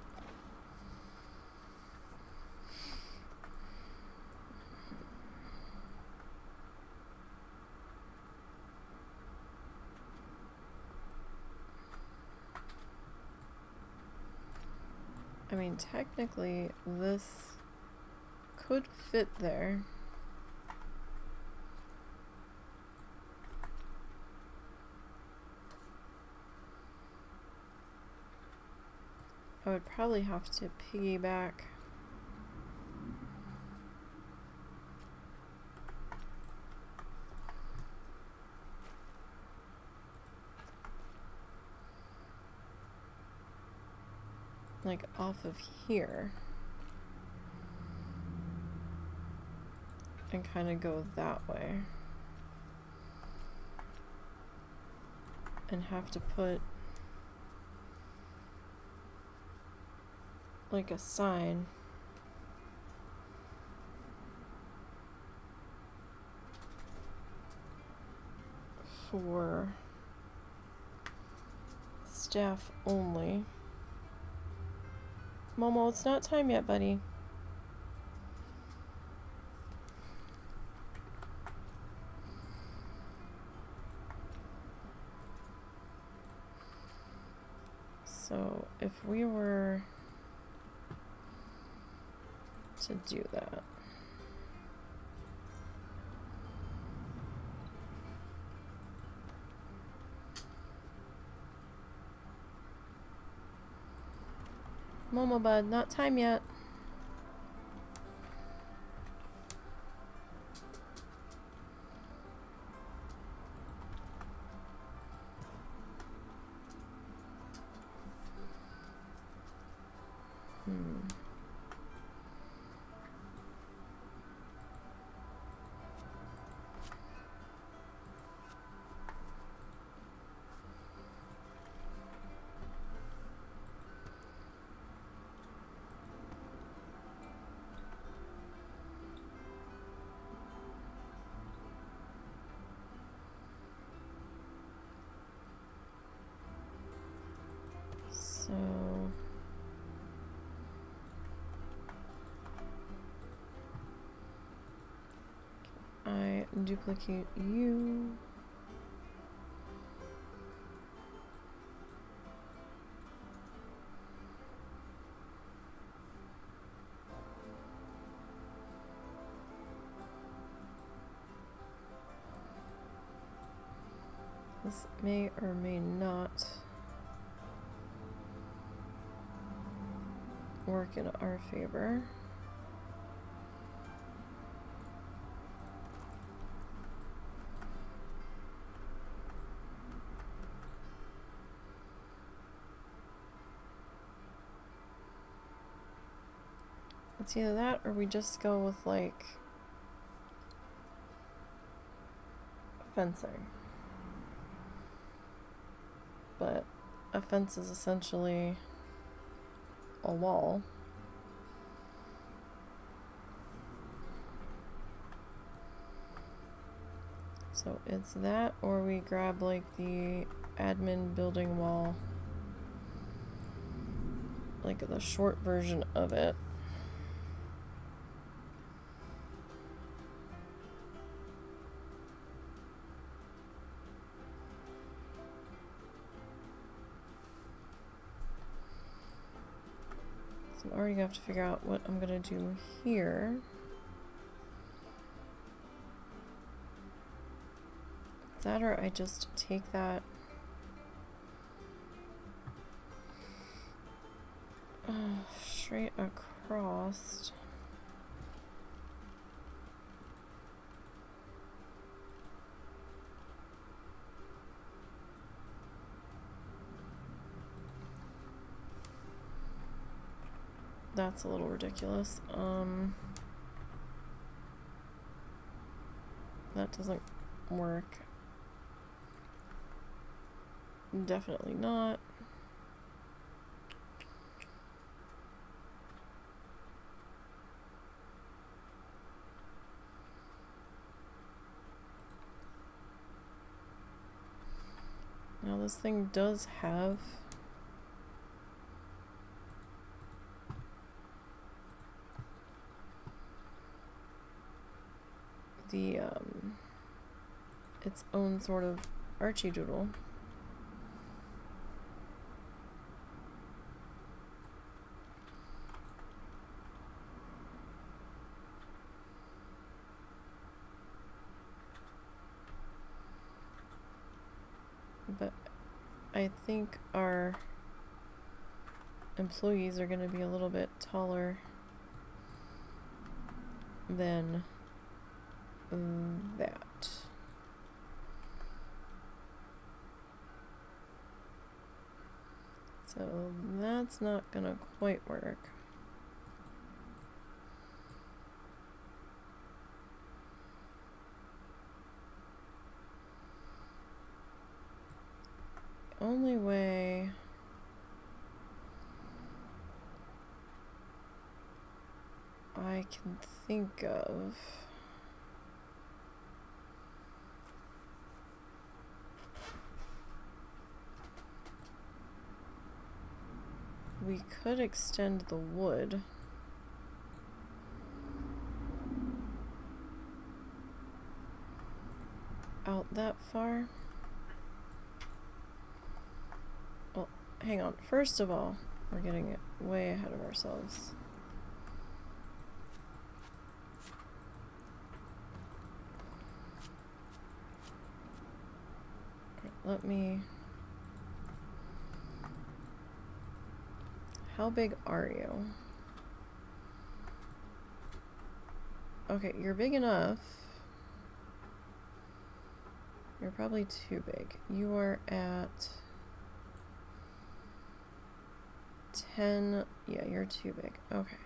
I mean, technically, this could fit there. I would probably have to piggyback like off of here and kind of go that way and have to put like a sign for staff only. Momo, it's not time yet, buddy. So if we were to do that, Momo bud, not time yet. So I duplicate you. This may or may not work in our favor. It's either that or we just go with like fencing. But a fence is essentially a wall. So it's that or we grab like the admin building wall, like the short version of it. So I'm already gonna have to figure out what I'm gonna do here. That or I just take that straight across. That's a little ridiculous. That doesn't work. Definitely not. Now this thing does have the its own sort of Archie doodle. But I think our employees are going to be a little bit taller than that. So that's not going to quite work. Only way I can think of we could extend the wood out that far. Well, hang on. First of all, we're getting it way ahead of ourselves. Let me... How big are you? Okay, you're big enough. You're probably too big. You are at 10. Yeah, you're too big. Okay.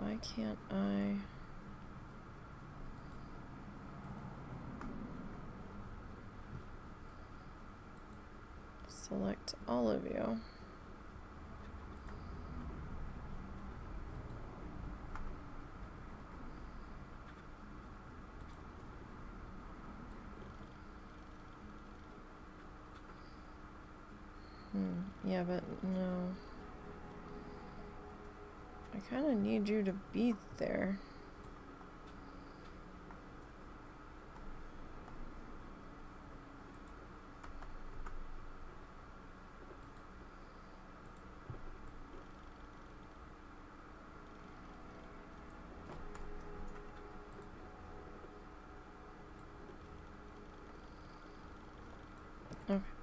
Why can't I... select all of you? Yeah, but no. I kind of need you to be there.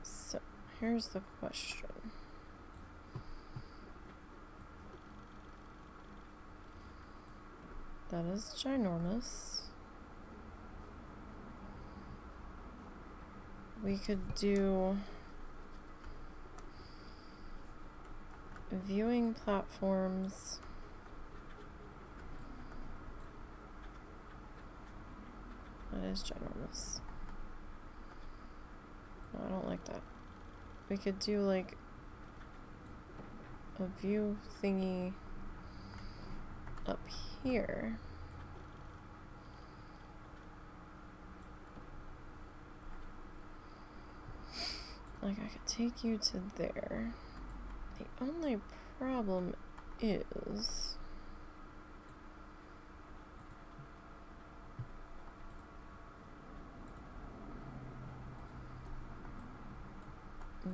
So, here's the question. That is ginormous. We could do viewing platforms. That is ginormous. No, I don't like that. We could do like a view thingy up here. Like I could take you to there. The only problem is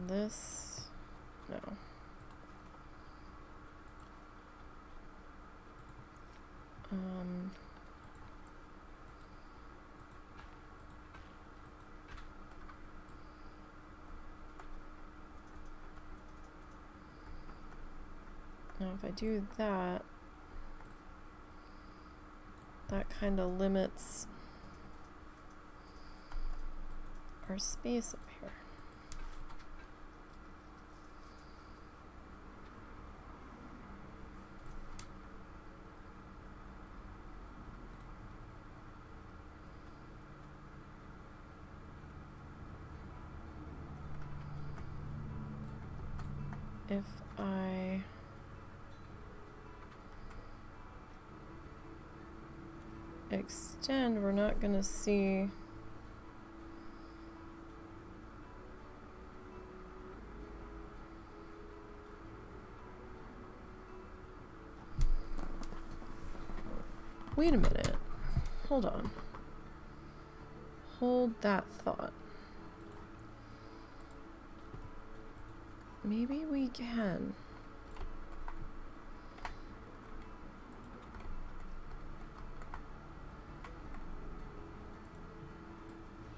this. No. Now if I do that, that kind of limits our space up here. If I extend, we're not going to see wait a minute. Hold on. Hold that thought. Maybe we can.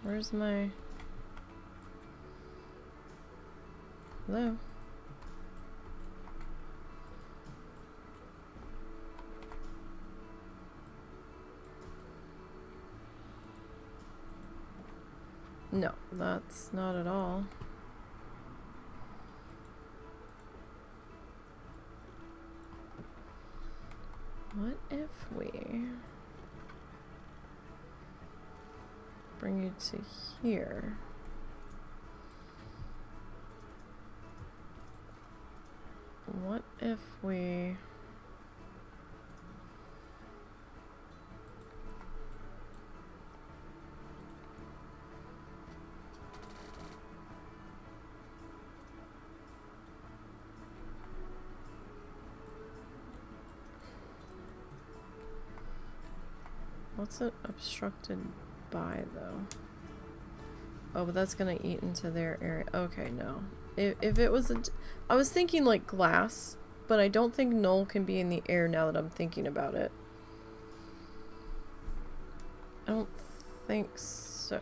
Where's my... Hello? No, that's not at all. What if we bring you to here? What if we... What's it obstructed by, though? Oh, but that's gonna eat into their area. Okay, no. If it was I was thinking like glass, but I don't think null can be in the air now that I'm thinking about it. I don't think so.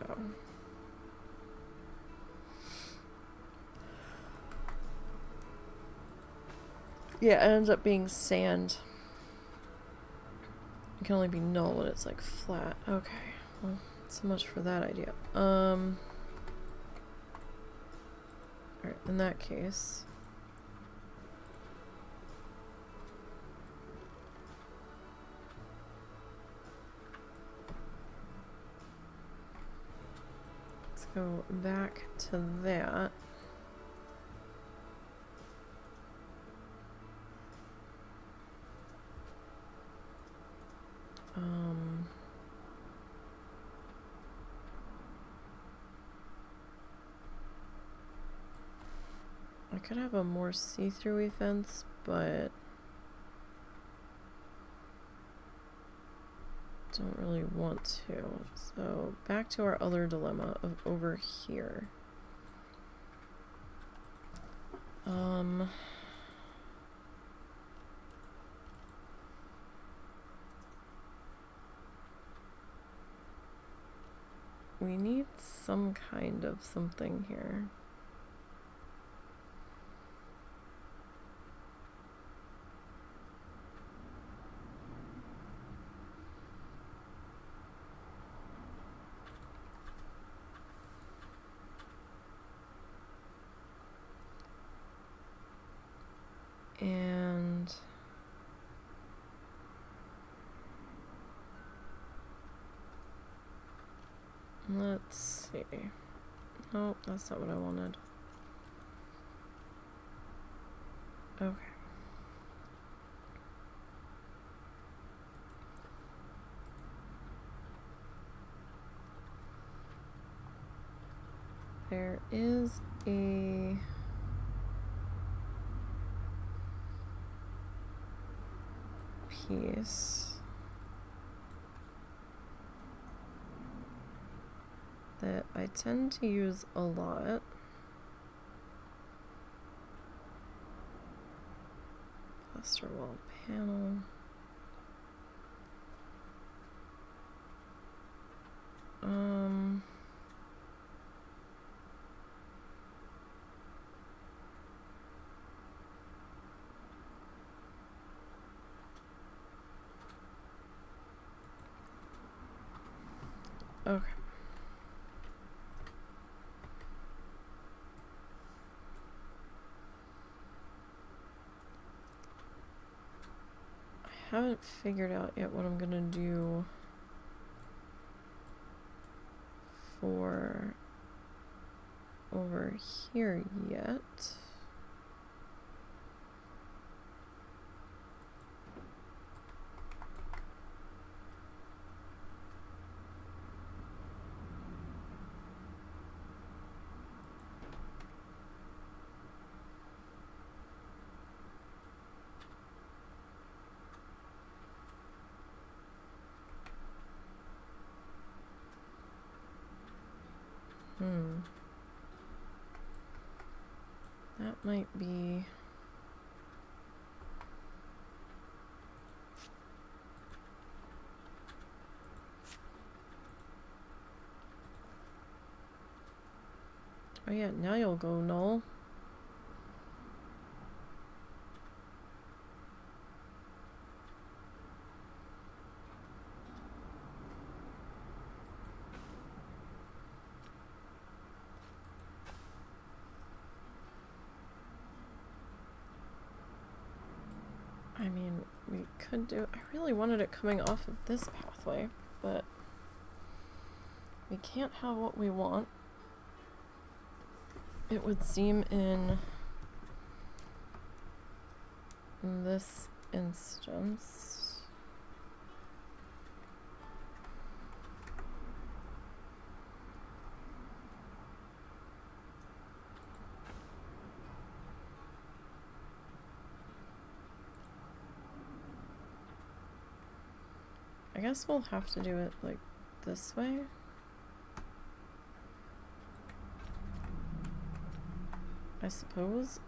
Yeah, it ends up being sand. It can only be null when it's like flat. Okay, well, so much for that idea. Alright, in that case. Let's go back to that. I could have a more see-through fence, but don't really want to. So back to our other dilemma of over here. We need some kind of something here. Let's see. Oh, that's not what I wanted. Okay. There is a piece that I tend to use a lot. Plaster wall panel. Okay. I haven't figured out yet what I'm gonna do for over here yet. That might be... Oh yeah, now you'll go null. I mean, we could do... I really wanted it coming off of this pathway, but we can't have what we want. It would seem in this instance. I guess we'll have to do it like this way. I suppose.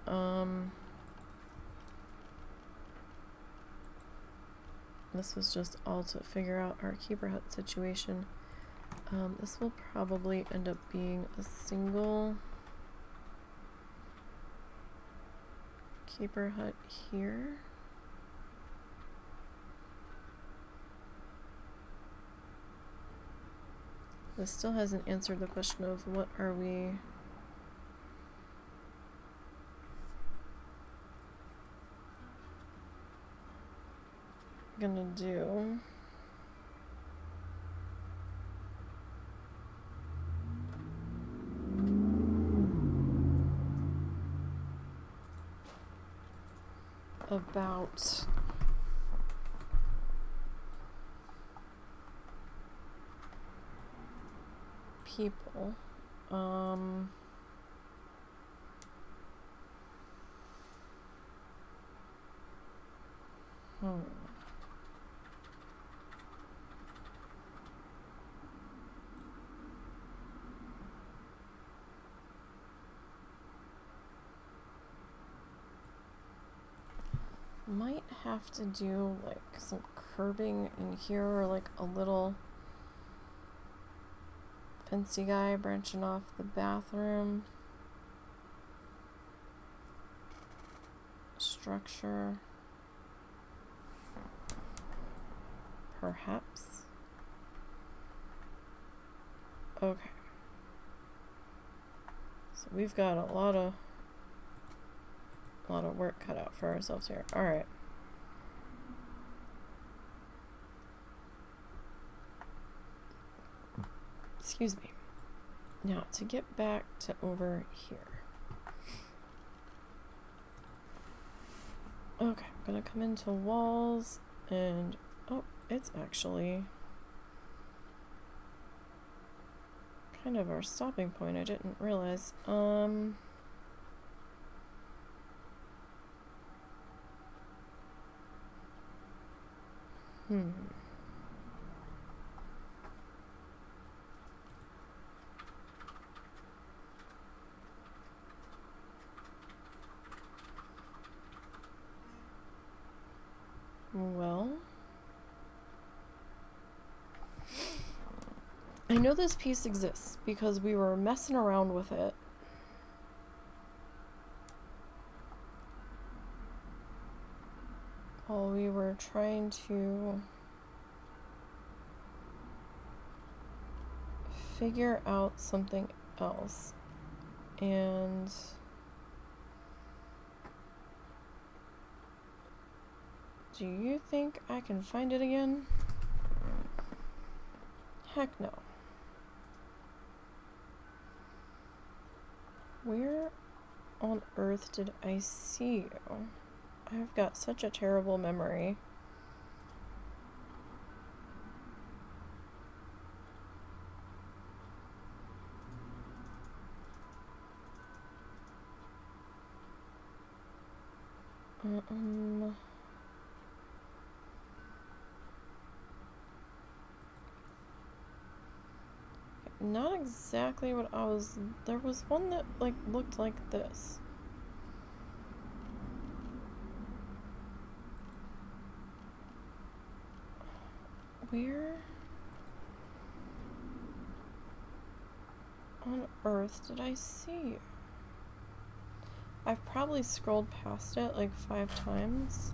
This was just all to figure out our keeper hut situation. This will probably end up being a single keeper hut here. This still hasn't answered the question of what are we gonna do. About people. Might have to do like some curbing in here, or like a little fancy guy branching off the bathroom structure, perhaps. Okay, so we've got a lot of work cut out for ourselves here. All right. Excuse me. Now, to get back to over here. Okay, I'm gonna come into walls and... Oh, it's actually kind of our stopping point. I didn't realize. Well, I know this piece exists because we were messing around with it. While we were trying to figure out something else. And do you think I can find it again? Heck no. Where on earth did I see you? I've got such a terrible memory. Not exactly what I was... There was one that, like, looked like this. Where on earth did I see you? I've probably scrolled past it like 5 times.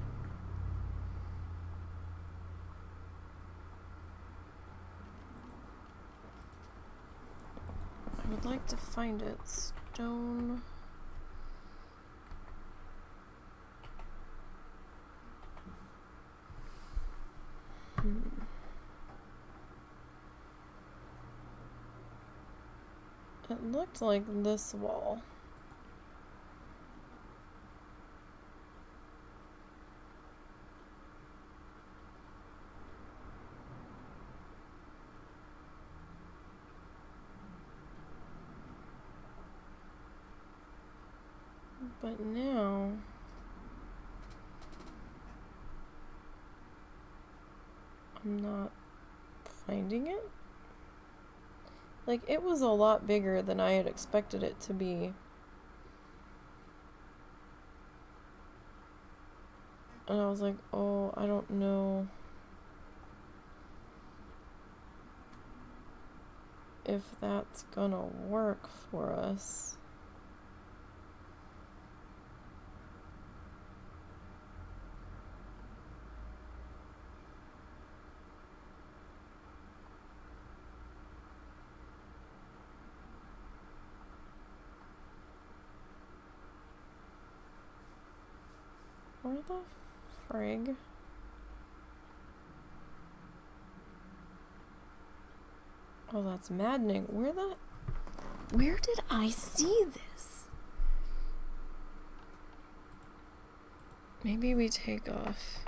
I would like to find it. Stone. It looked like this wall. But now I'm not finding it. Like, it was a lot bigger than I had expected it to be. And I was like, oh, I don't know if that's gonna work for us. Where the frig? Oh, that's maddening. Where did I see this? Maybe we take off.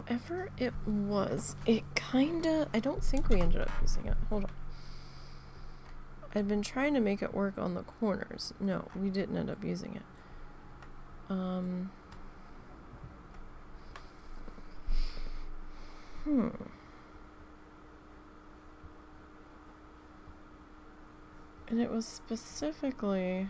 Whatever it was, it kinda... I don't think we ended up using it. Hold on. I'd been trying to make it work on the corners. No, we didn't end up using it. And it was specifically...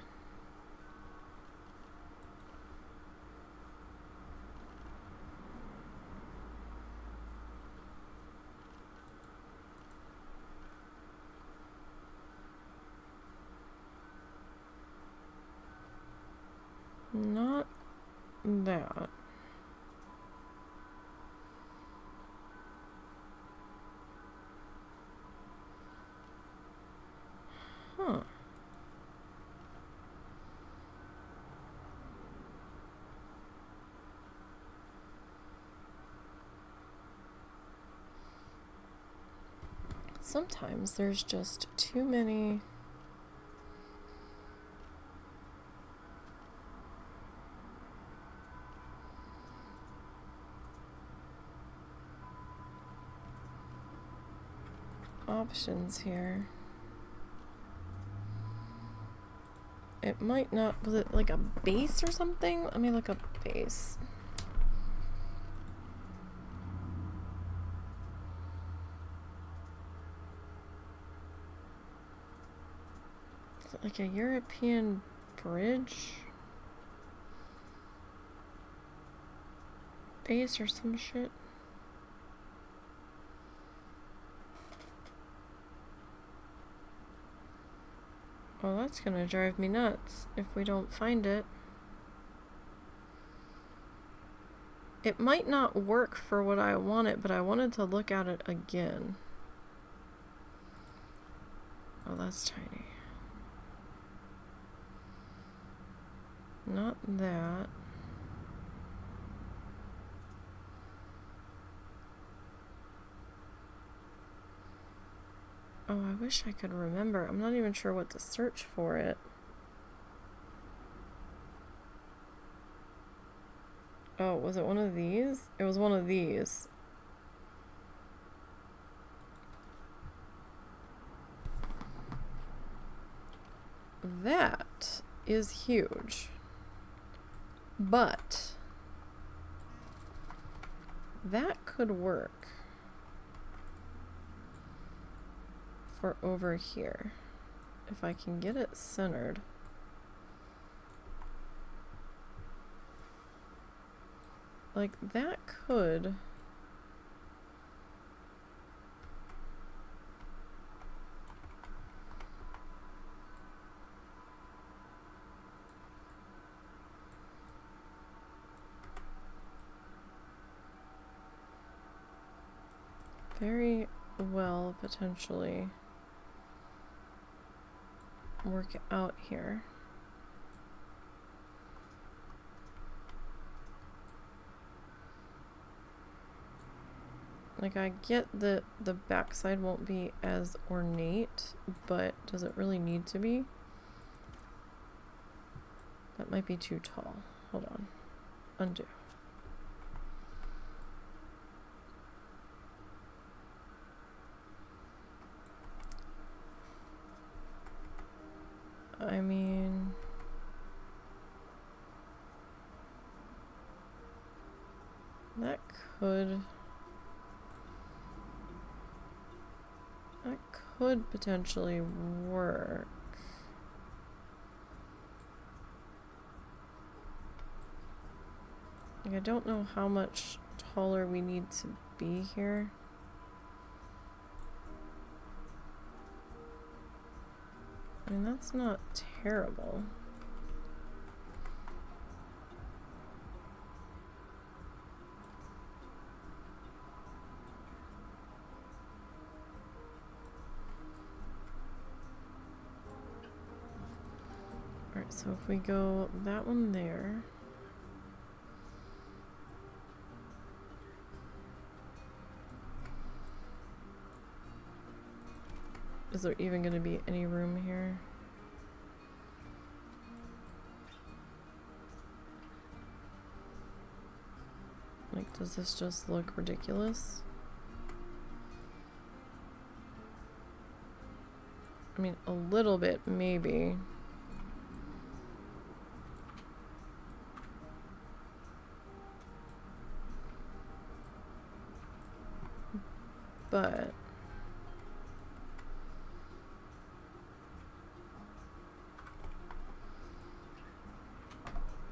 not that. Sometimes there's just too many options here. It might not, was it like a base or something? Let me look up base. Is it like a European bridge? Base or some shit? Well, that's gonna drive me nuts if we don't find it. It might not work for what I wanted, but I wanted to look at it again. Oh, that's tiny. Not that. Oh, I wish I could remember. I'm not even sure what to search for it. Oh, was it one of these? It was one of these. That is huge. But that could work for over here. If I can get it centered. Like, that could... very well potentially work out here. Like, I get that the backside won't be as ornate, but does it really need to be? That might be too tall. Hold on. Undo. I mean... that could potentially work. Like, I don't know how much taller we need to be here. I mean, that's not terrible. Alright, so if we go that one there. Is there even going to be any room here? Like, does this just look ridiculous? I mean, a little bit, maybe. But...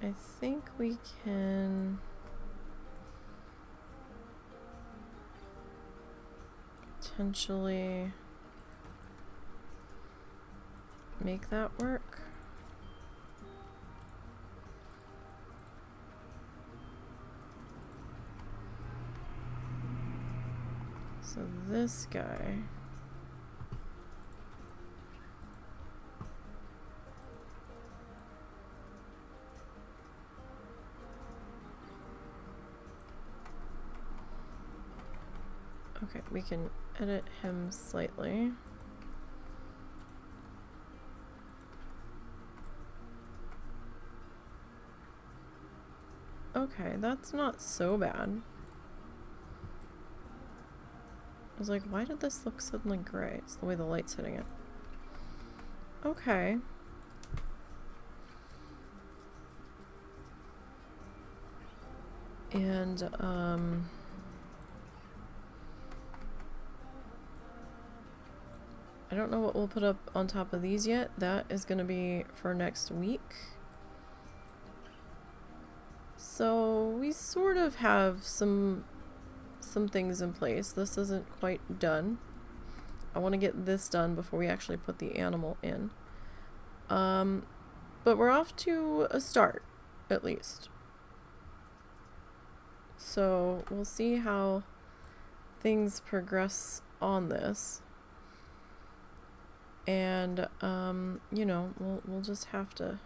I think we can potentially make that work. So this guy. Okay, we can edit him slightly. Okay, that's not so bad. I was like, why did this look suddenly gray? It's the way the light's hitting it. Okay. And, I don't know what we'll put up on top of these yet. That is going to be for next week. So we sort of have some things in place. This isn't quite done. I want to get this done before we actually put the animal in. But we're off to a start, at least. So we'll see how things progress on this. And, you know, we'll just have to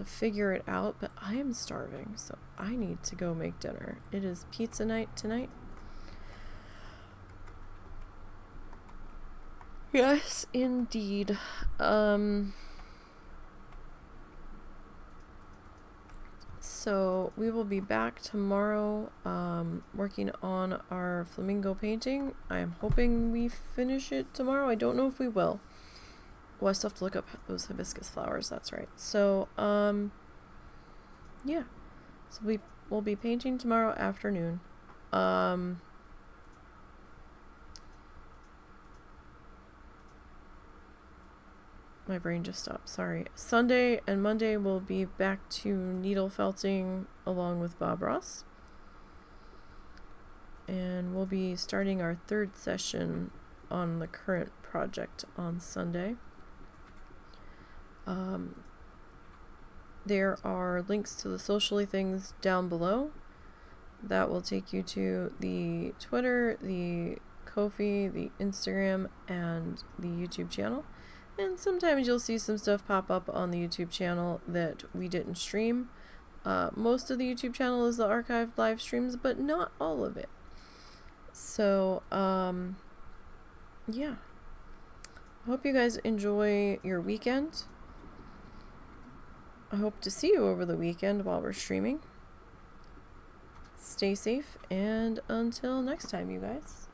figure it out. But I am starving, so I need to go make dinner. It is pizza night tonight. Yes, indeed. So we will be back tomorrow, working on our flamingo painting. I am hoping we finish it tomorrow. I don't know if we will. Well, I still have to look up those hibiscus flowers, that's right. So, yeah. So we'll be painting tomorrow afternoon. My brain just stopped, sorry. Sunday and Monday we'll be back to needle felting along with Bob Ross. And we'll be starting our third session on the current project on Sunday. There are links to the socially things down below. That will take you to the Twitter, the Ko-fi, the Instagram, and the YouTube channel. And sometimes you'll see some stuff pop up on the YouTube channel that we didn't stream. Most of the YouTube channel is the archived live streams, but not all of it. So, yeah. I hope you guys enjoy your weekend. I hope to see you over the weekend while we're streaming. Stay safe, and until next time, you guys.